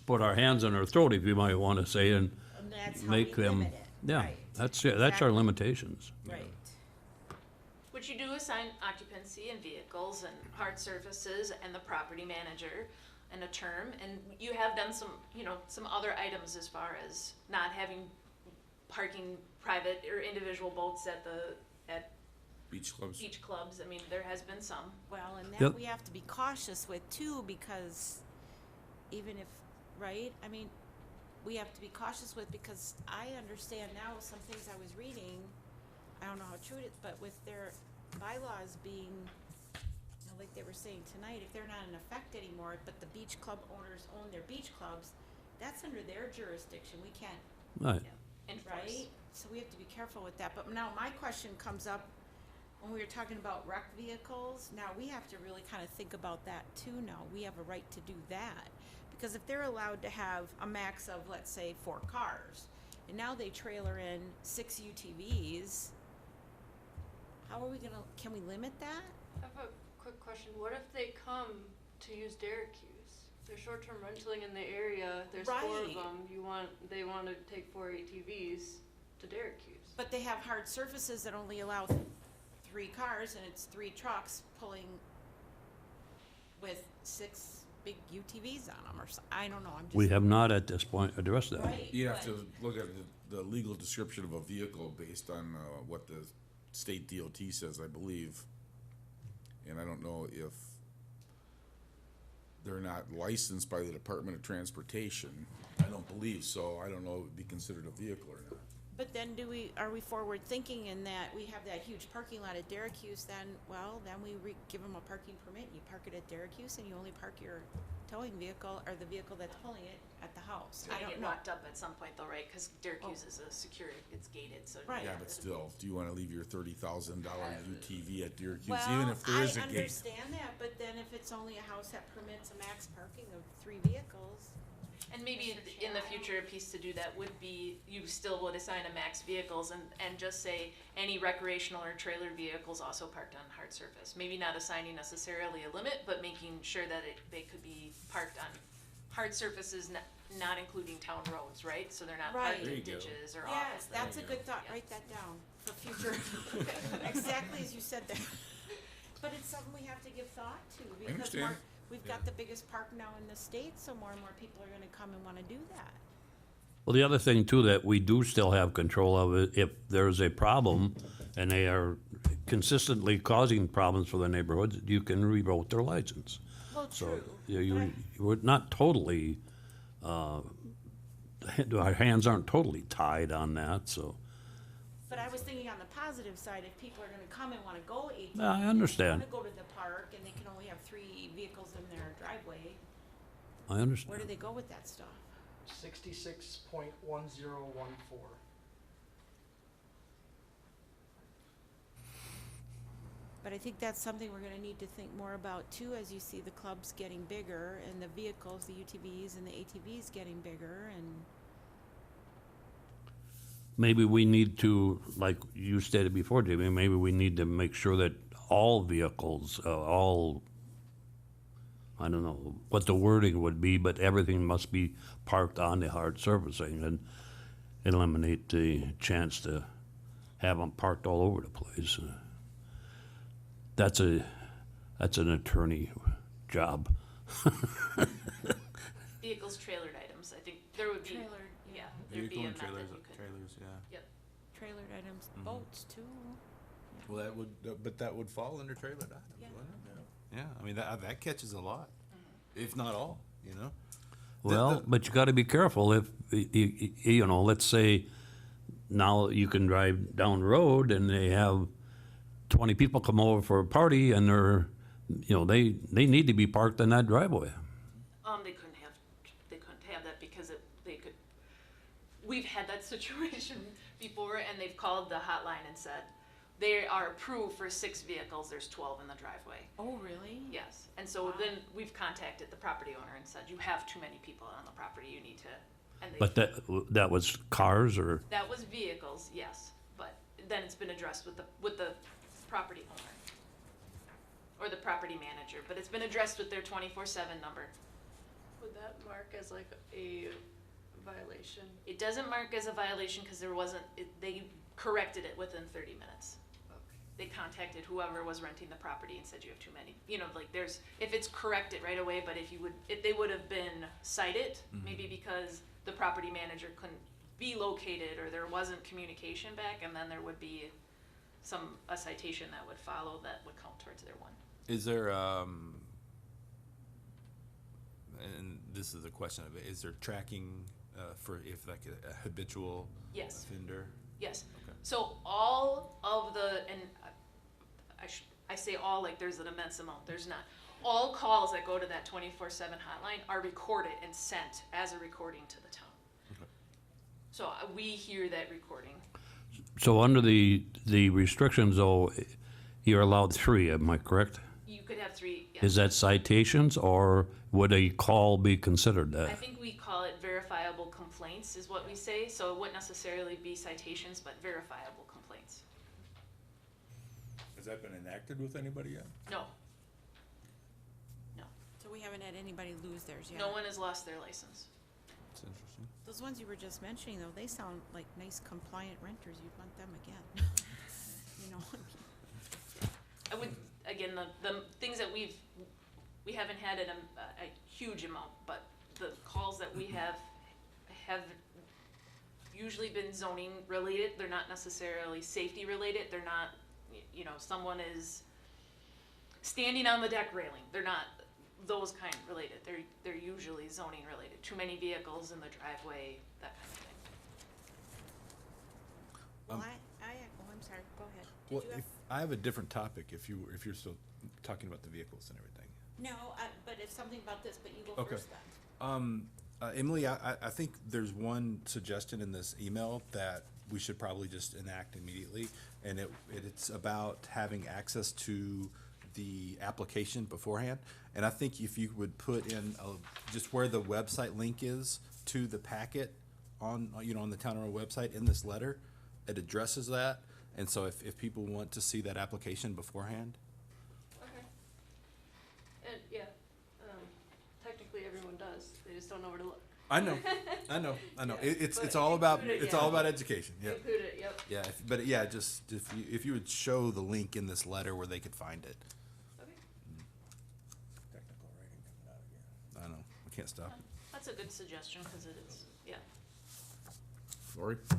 put our hands on our throat, if you might want to say, and And that's how make we them, limit it. yeah, Right. that's our Exactly. limitations. Right. Which you do assign occupancy and vehicles and hard surfaces and the property manager and a term, and you have done some other items as far as not having parking private or individual boats at Beach clubs. beach clubs. I mean, there has been some. Well, and that Yep. we have to be cautious with too, because even if, right, I mean, we have to be cautious with, because I understand now some things I was reading, I don't know how true it is, but with their bylaws being, you know, like they were saying tonight, if they're not in effect anymore, but the beach club owners own their beach clubs, that's under their jurisdiction, we can't, Right. Enforce. right? So we have to be careful with that, but now my question comes up, when we were talking about rec vehicles, now we have to really kind of think about that too now. We have a right to do that. Because if they're allowed to have a max of, let's say, 4 cars, and now they trailer in 6 UTVs, how are we gonna, can we limit that? I have a quick question. What if they come to use Derek-Hughes? They're short-term renting in the area. There's 4 of Right. them. They want to take 4 ATVs to Derek-Hughes. But they have hard surfaces that only allow 3 cars, and it's 3 trucks pulling with 6 big UTVs on them, or so, I don't know, I'm just. We have not at this point addressed that. Right, You have but- to look at the legal description of a vehicle based on what the state DOT says, I believe. And I don't know if they're not licensed by the Department of Transportation. I don't believe so. I don't know if it would be considered a vehicle or not. But then are we forward thinking in that we have that huge parking lot at Derek-Hughes, then we give them a parking permit, you park it at Derek-Hughes, and you only park your towing vehicle, or the vehicle that's pulling it, at the house. It's I gonna don't get know. locked up at some point though, right? Because Derek Hughes is a security, it's gated, so. Right. Yeah, but still, do you wanna leave your $30,000 UTV at Deer Hughes, Well, even if there is a I gate? understand that, but then if it's only a house that permits a max parking of 3 vehicles, And maybe in the future, a piece to do that would be, you still would assign a max vehicles and just say, any recreational or trailer vehicles also parked on hard surface. Maybe not assigning necessarily a limit, but making sure that they could be parked on hard surfaces, not including town roads, right? So they're not Right. parked There in you go. ditches or off. yes, of that's the- a good thought, write that down for future, exactly as you said that. But it's something we have to give thought to, because understand. we've got the biggest park now in the state, so more and more people are gonna come and wanna do that. Well, the other thing too, that we do still have control of it, if there's a problem and they are consistently causing problems for the neighborhoods, you can revoke their license. Well, So true. we're not totally, our hands aren't totally tied on that, so. But I was thinking on the positive side, if people are gonna come and wanna go ATV. Yeah, I understand. They wanna go to the park and they can only have 3 vehicles in their driveway, I where understand. do they go with that stuff? 66.1014. But I think that's something we're gonna need to think more about too, as you see the clubs getting bigger and the vehicles, the UTVs and the ATVs getting bigger, and Maybe we need to, like you stated before, Jamie, maybe we need to make sure that all vehicles, I don't know what the wording would be, but everything must be parked on the hard surfacing and eliminate the chance to have them parked all over the place. That's an attorney job. Vehicles, trailered items, I think there would be, trailer, yeah, there'd be Vehicle a and method trailers, you could. trailers, yeah. Yep. trailered items, Mm-hmm. boats too. Well, that would, but that would fall under trailer items, Yeah. wouldn't it? Yeah, I mean, that catches a lot, if not all, you know? Well, but you gotta be careful if, you know, let's say now you can drive down the road and they have 20 people come over for a party and they're, you know, they need to be parked in that driveway. They couldn't have that because we've had that situation before and they've called the hotline and said, they are approved for 6 vehicles, there's 12 in the driveway. Oh, really? Yes, and so then we've contacted the property owner and said, you have too many people on the property, you need to, and But that was cars or, that was vehicles, yes, but then it's been addressed with the property owner. Or the property manager, but it's been addressed with their 24/7 number. Would that mark as like a violation? It doesn't mark as a violation because they corrected it within 30 minutes. They contacted whoever was renting the property and said you have too many. You know, like if it's corrected right away, but if they would have been cited, maybe because the property manager couldn't be located or there wasn't communication back, and then there would be a citation that would follow that would count towards their one. Is there, and this is a question of it, is there tracking for if like a habitual Yes. offender? Yes. Okay. So all of the, and I say all like there's an immense amount, there's not. All calls that go to that 24/7 hotline are recorded and sent as a recording to the town. Okay. So we hear that recording. So under the restrictions, though, you're allowed 3, am I correct? You could have 3, yeah. Is that citations, or would a call be considered I that? think we call it verifiable complaints is what we say, so it wouldn't necessarily be citations, but verifiable complaints. Has that been enacted with anybody yet? No, So we haven't had anybody lose theirs yet? no one has lost their license. That's interesting. Those ones you were just mentioning, though, they sound like nice compliant renters. You'd want them again. You know, I would, again, the things that we haven't had a huge amount, but the calls that we have usually been zoning related. They're not necessarily safety related. They're not, you know, someone is standing on the deck railing. They're not those kind related. They're usually zoning related. Too many vehicles in the driveway, that kind of thing. well, I'm sorry, go ahead. Did Well, you have? I have a different topic if you're still talking about the vehicles and everything. No, but it's something about this, but you go Okay. first then. Emily, I think there's one suggestion in this email that we should probably just enact immediately, and it's about having access to the application beforehand. And I think if you would put in just where the website link is to the packet on the Town of Road website in this letter, it addresses that. And so if people want to see that application beforehand, Okay. And, yeah, technically everyone does, they just don't know where to look. I know. Yeah, It's but all about include it, it's yeah. all about education. Yeah. Include it, yep. Yeah, but yeah, just if you would show the link in this letter where they could find it. Okay. Technical writing coming out again. I know, I can't stop it. That's a good suggestion, because it is, yeah. Lori? Let's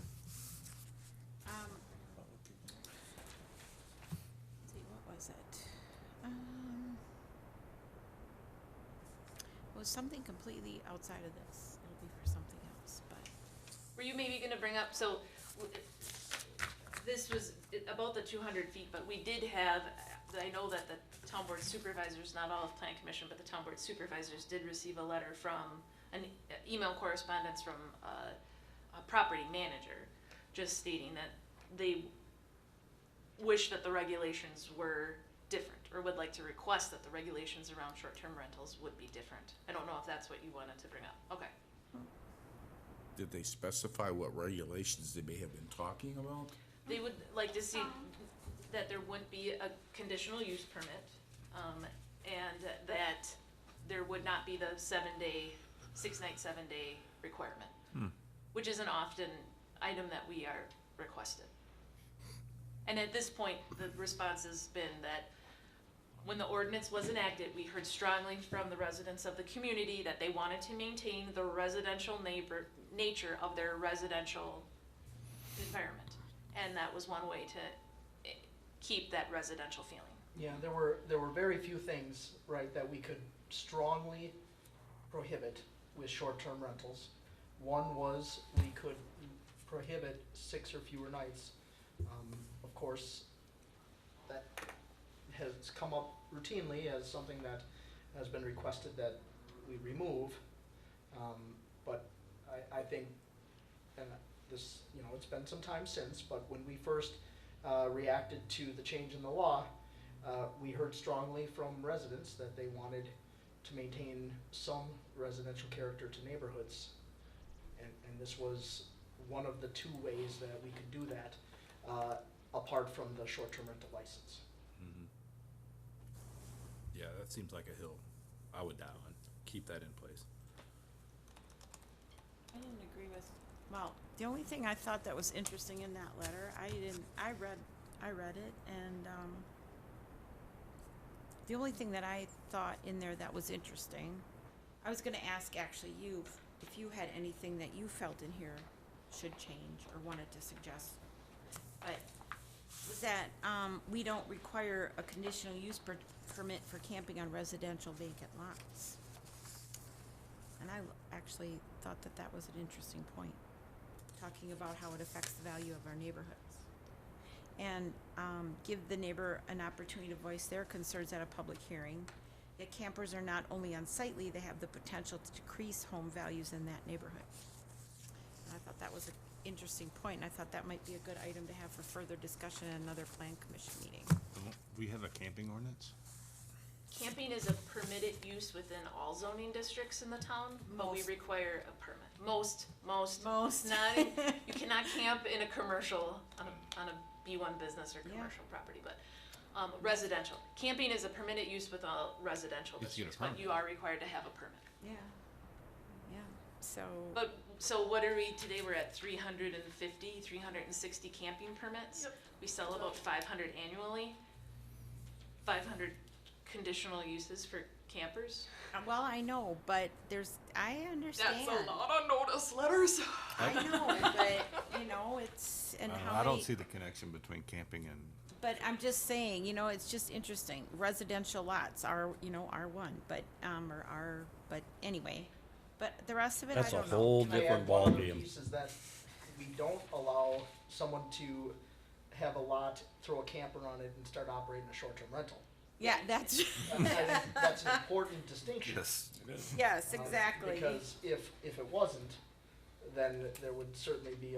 see, what was it? It was something completely outside of this. It'll be for something else, but. Were you maybe gonna bring up, so, this was about the 200 feet, but we did have, I know that the town board supervisors, not all of plan commission, but the town board supervisors did receive a letter from, an email correspondence from a property manager, just stating that they wish that the regulations were different, or would like to request that the regulations around short-term rentals would be different. I don't know if that's what you wanted to bring up. Okay. Did they specify what regulations they may have been talking about? They would like to see that there wouldn't be a conditional use permit, and that there would not be the 7-day, 6-night, 7-day requirement, which is an often item that we are requested. And at this point, the response has been that when the ordinance was enacted, we heard strongly from the residents of the community that they wanted to maintain the residential nature of their residential environment. And that was one way to keep that residential feeling. Yeah, there were very few things, right, that we could strongly prohibit with short-term rentals. One was we could prohibit 6 or fewer nights. Of course, that has come up routinely as something that has been requested that we remove. But I think, and this, it's been some time since, but when we first reacted to the change in the law, we heard strongly from residents that they wanted to maintain some residential character to neighborhoods. And this was one of the 2 ways that we could do that, apart from the short-term rental license. Yeah, that seems like a hill I would die on. Keep that in place. I didn't agree with, well, the only thing I thought that was interesting in that letter, I read it, and, the only thing that I thought in there that was interesting, I was gonna ask actually you, if you had anything that you felt in here should change or wanted to suggest. But was that, we don't require a conditional use permit for camping on residential vacant lots. And I actually thought that that was an interesting point, talking about how it affects the value of our neighborhoods. And give the neighbor an opportunity to voice their concerns at a public hearing. Yet campers are not only unsightly, they have the potential to decrease home values in that neighborhood. And I thought that was an interesting point, and I thought that might be a good item to have for further discussion at another plan commission meeting. We have a camping ordinance? Camping is a permitted use within all zoning districts in the town, but we Most. require a permit. Most. Most. Not, you cannot camp in a commercial, on a B1 business or commercial property, but, residential. Camping is a permitted use with all residential You have to get a districts, but permit. you are required to have a permit. Yeah. Yeah, so. But, so what are we, today we're at 350, 360 camping permits? Yep. We sell about 500 annually. 500 conditional uses for campers. Well, I know, but I understand. That's a lot of notice letters. I know, but, you know, it's, and how I don't many- see the connection between camping and, But I'm just saying, you know, it's just interesting. Residential lots are, you know, R1, but, or R, but anyway. But the rest of it, I That's a don't know. whole Can I different add one other ballgame. piece is that we don't allow someone to have a lot, throw a camper on it and start operating a short-term rental. Yeah, that's, I think that's an important distinction. yes. yes, Um, exactly. Because if it wasn't, then there would certainly be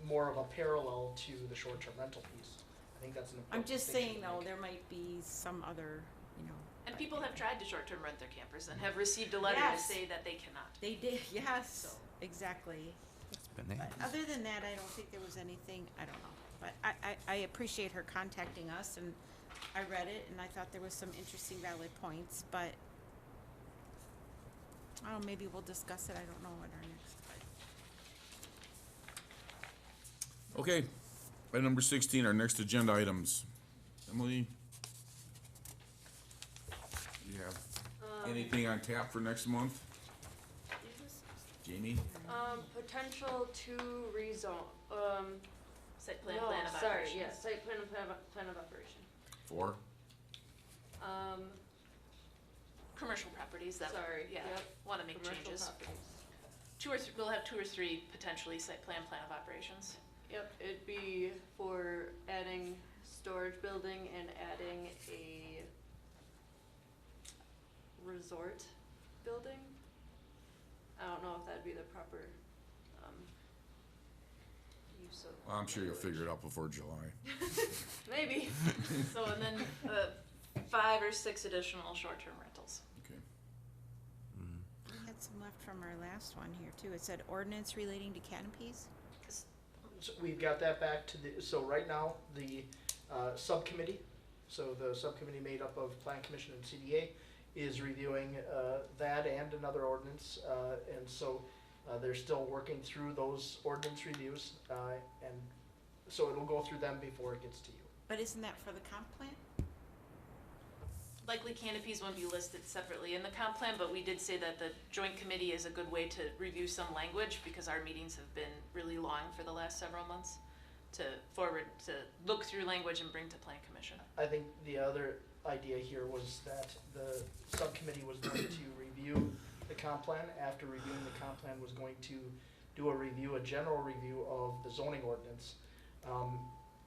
more of a parallel to the short-term rental piece. I think that's an I'm important just distinction saying to though, make. there might be some other, you know. And people have tried to short-term rent their campers and have received a letter to Yes. say that they cannot. They did, yes, So. exactly. It's bananas. But other than that, I don't think there was anything, I don't know. But I appreciate her contacting us, and I read it, and I thought there was some interesting valid points, but I don't know, maybe we'll discuss it, I don't know, at our next. Okay, item number 16, our next agenda items. Emily? Do you have anything on tap for next month? Jamie? Potential to rezone, Site plan, no, plan of sorry, operations. yeah, site plan of operation. 4? Commercial properties that, Sorry, yeah, yep. wanna make Commercial changes. properties. We'll have 2 or 3 potentially site plan of operations. Yep, it'd be for adding storage building and adding a resort building. I don't know if that'd be the proper, use of. Well, I'm sure you'll figure it out before July. Maybe. So, and then, 5 or 6 additional short-term rentals. Okay. We had some left from our last one here too. It said ordinance relating to canopies. So we've got that back to so right now, the subcommittee, so the subcommittee made up of Plan Commission and CDA is reviewing that and another ordinance, and so they're still working through those ordinance reviews, and so it'll go through them before it gets to you. But isn't that for the comp plan? Likely canopies won't be listed separately in the comp plan, but we did say that the joint committee is a good way to review some language because our meetings have been really long for the last several months to look through language and bring to plan commission. I think the other idea here was that the subcommittee was going to review the comp plan. After reviewing the comp plan, was going to do a general review of the zoning ordinance.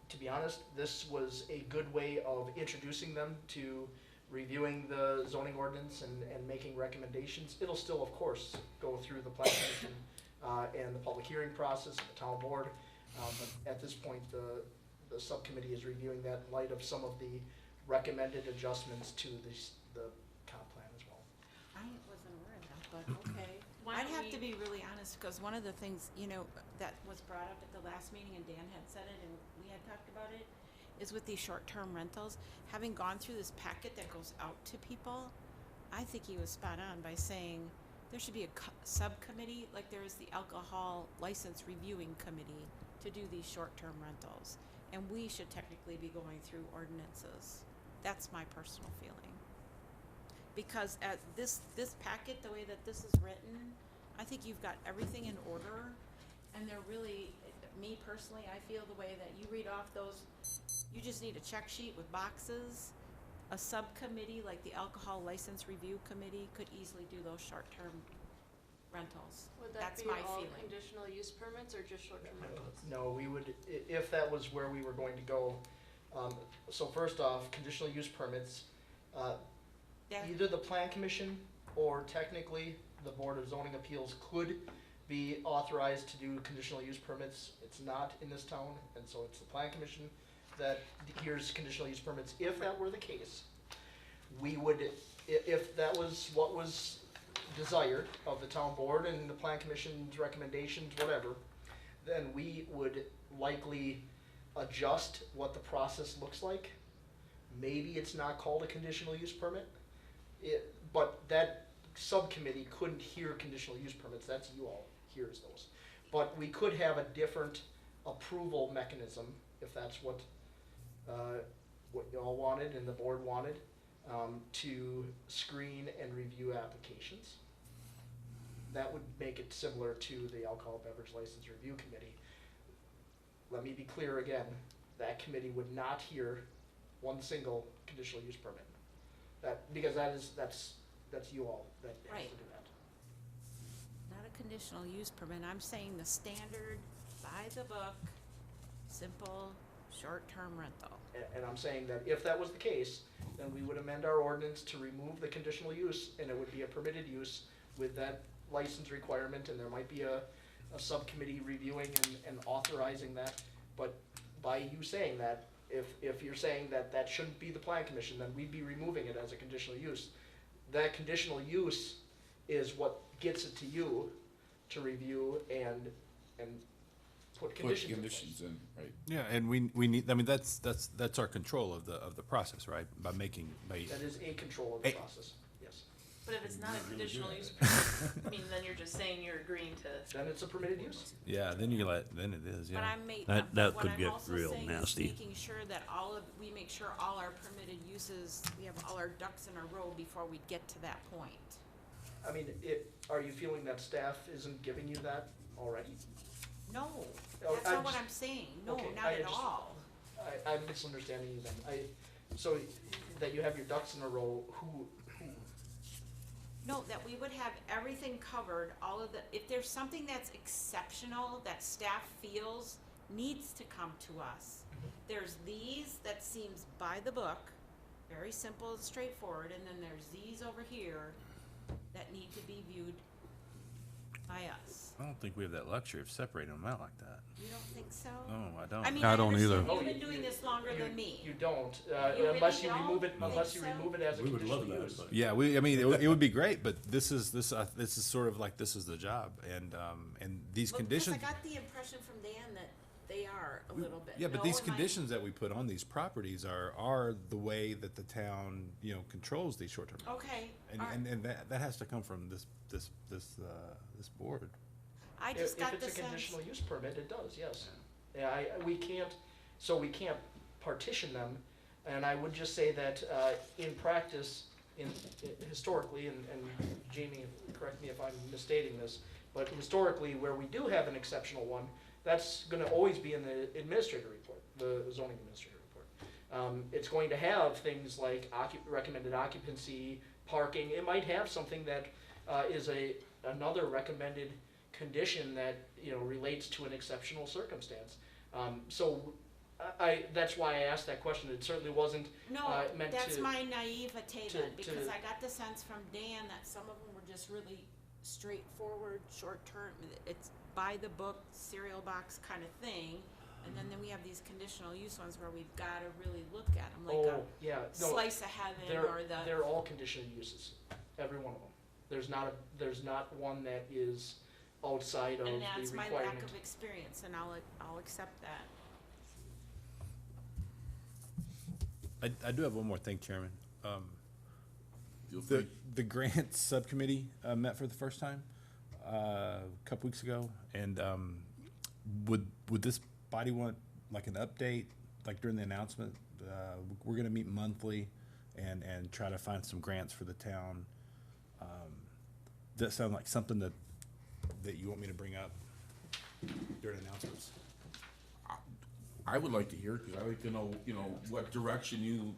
To be honest, this was a good way of introducing them to reviewing the zoning ordinance and making recommendations. It'll still, of course, go through the plan commission and the public hearing process, the town board. But at this point, the subcommittee is reviewing that in light of some of the recommended adjustments to the comp plan as well. I wasn't aware of that, but okay. Why I'd don't have we- to be really honest, because one of the things, you know, that was brought up at the last meeting, and Dan had said it, and we had talked about it, is with these short-term rentals, having gone through this packet that goes out to people, I think he was spot on by saying there should be a subcommittee, like there is the alcohol license reviewing committee to do these short-term rentals. And we should technically be going through ordinances. That's my personal feeling. Because at this packet, the way that this is written, I think you've got everything in order. And they're really, me personally, I feel the way that you read off those, you just need a check sheet with boxes. A subcommittee, like the Alcohol License Review Committee, could easily do those short-term rentals. Would that That's be my all feeling. conditional use permits or just short-term rentals? No, we would, if that was where we were going to go, so first off, conditional use permits, Yeah. either the plan commission or technically the Board of Zoning Appeals could be authorized to do conditional use permits. It's not in this town, and so it's the plan commission that hears conditional use permits. If that were the case, we would, if that was what was desired of the town board and the plan commission's recommendations, whatever, then we would likely adjust what the process looks like. Maybe it's not called a conditional use permit, but that subcommittee couldn't hear conditional use permits, that's you all hears those. But we could have a different approval mechanism, if that's what you all wanted and the board wanted, to screen and review applications. That would make it similar to the Alcohol Beverage License Review Committee. Let me be clear again, that committee would not hear one single conditional use permit. Because that's you all that has Right. to do that. Not a conditional use permit, I'm saying the standard, by the book, simple, short-term rental. And I'm saying that if that was the case, then we would amend our ordinance to remove the conditional use, and it would be a permitted use with that license requirement, and there might be a subcommittee reviewing and authorizing that. But by you saying that, if you're saying that that shouldn't be the plan commission, then we'd be removing it as a conditional use. That conditional use is what gets it to you to review and put Put conditions in place. conditions in, right? Yeah, and we need, I mean, that's our control of the process, right? By making, by, That is a control of the Hey. process, yes. But if it's not a conditional use permit, I mean, then you're just saying you're agreeing to. Then it's a permitted use. yeah, then then it is, But yeah. That what could I'm get also real saying is nasty. making sure that we make sure all our permitted uses, we have all our ducks in a row before we get to that point. I mean, are you feeling that staff isn't giving you that already? No, Oh, that's I not what just- I'm saying, no, okay, not I at just- all. I'm misunderstanding you then. So that you have your ducks in a row, who, No, that we would have everything covered, if there's something that's exceptional that staff feels needs to come to us. There's these that seems by the book, very simple and straightforward, and then there's these over here that need to be viewed by us. I don't think we have that luxury of separating them out like that. You don't think so? No, I don't. I mean, I I don't understand, either. you've been doing this longer than me. you don't, You unless really you remove it, don't unless you think so? remove it as a We would conditional love that, use. but. Yeah, I mean, it would be great, but this is sort of like, this is the job, and these Well, conditions. because I got the impression from Dan that they are a little bit. Yeah, but No, these am I- conditions that we put on these properties are the way that the town, controls these short-term. Okay, And, all right. and that has to come from this board. I just got If the it's a sense. conditional use permit, it does, yes. Yeah, we can't partition them, and I would just say that, in practice, historically, and Jamie, correct me if I'm misstating this, but historically, where we do have an exceptional one, that's gonna always be in the administrator report, the zoning administrator report. It's going to have things like recommended occupancy, parking, it might have something that, is another recommended condition that, relates to an exceptional circumstance. So, that's why I asked that question, it certainly wasn't, No, meant that's to- my naivete to- then, because to- I got the sense from Dan that some of them were just really straightforward, short-term, it's by the book, cereal box kind of thing. And then we have these conditional use ones where we've gotta really look at them, like oh, yeah, a no, slice of heaven or the. they're all conditional uses, every one of them. There's not one that is outside of the And requirement. that's my lack of experience, and I'll accept that. I do have one more thing, Chairman. Feel The, free. the grants subcommittee met for the first time a couple weeks ago, and would this body want like an update, like during the announcement? We're going to meet monthly and try to find some grants for the town. Does that sound like something that you want me to bring up? during announcements. I would like to hear, because I'd like to know, what direction you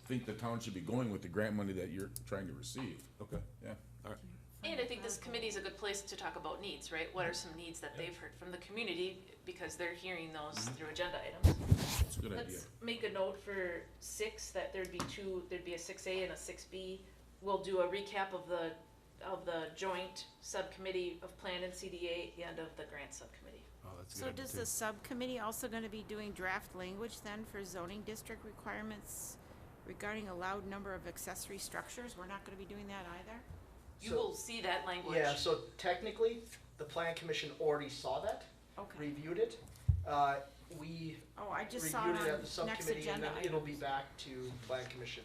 think the town should be going with the grant money that you're trying to receive. Okay. Yeah. All right. And I think this committee is a good place to talk about needs, right? What are some needs that they've heard from the community, because they're hearing those through agenda items. That's a good idea. Let's make a note for 6, that there'd be a 6A and a 6B. We'll do a recap of the joint subcommittee of plan and CDA and of the grant subcommittee. Oh, that's a So good idea does too. the subcommittee also gonna be doing draft language then for zoning district requirements regarding allowed number of accessory structures? We're not gonna be doing that either? You So- will see that language. Yeah, so technically, the plan commission already saw that, Okay. reviewed it. We Oh, I just saw reviewed it it at on the next subcommittee, and agenda then it'll be items. back to plan commission.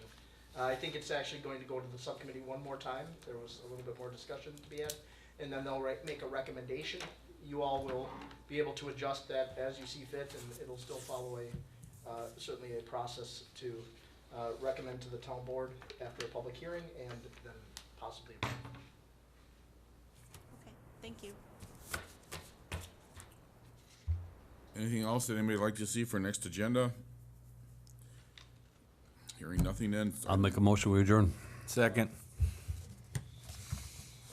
I think it's actually going to go to the subcommittee one more time. There was a little bit more discussion to be had. And then they'll make a recommendation. You all will be able to adjust that as you see fit, and it'll still follow certainly a process to recommend to the town board after a public hearing, and then possibly approve. Okay, thank you. Anything else that anybody would like to see for next agenda? Hearing nothing then. I'll make a motion, we adjourn. Second.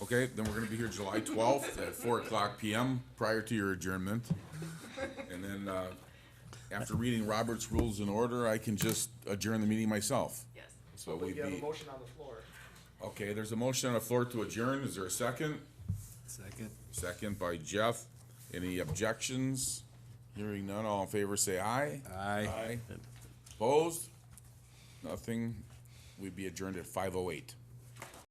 Okay, then we're gonna be here July 12th at 4:00 PM prior to your adjournment. And then, after reading Robert's Rules in Order, I can just adjourn the meeting myself. Yes. So But we'd you have a be, motion on the floor. okay, there's a motion on the floor to adjourn. Is there a second? Second. Second by Jeff. Any objections? Hearing none, all in favor say aye. Aye. Opposed? Nothing. We'd be adjourned at 5:08.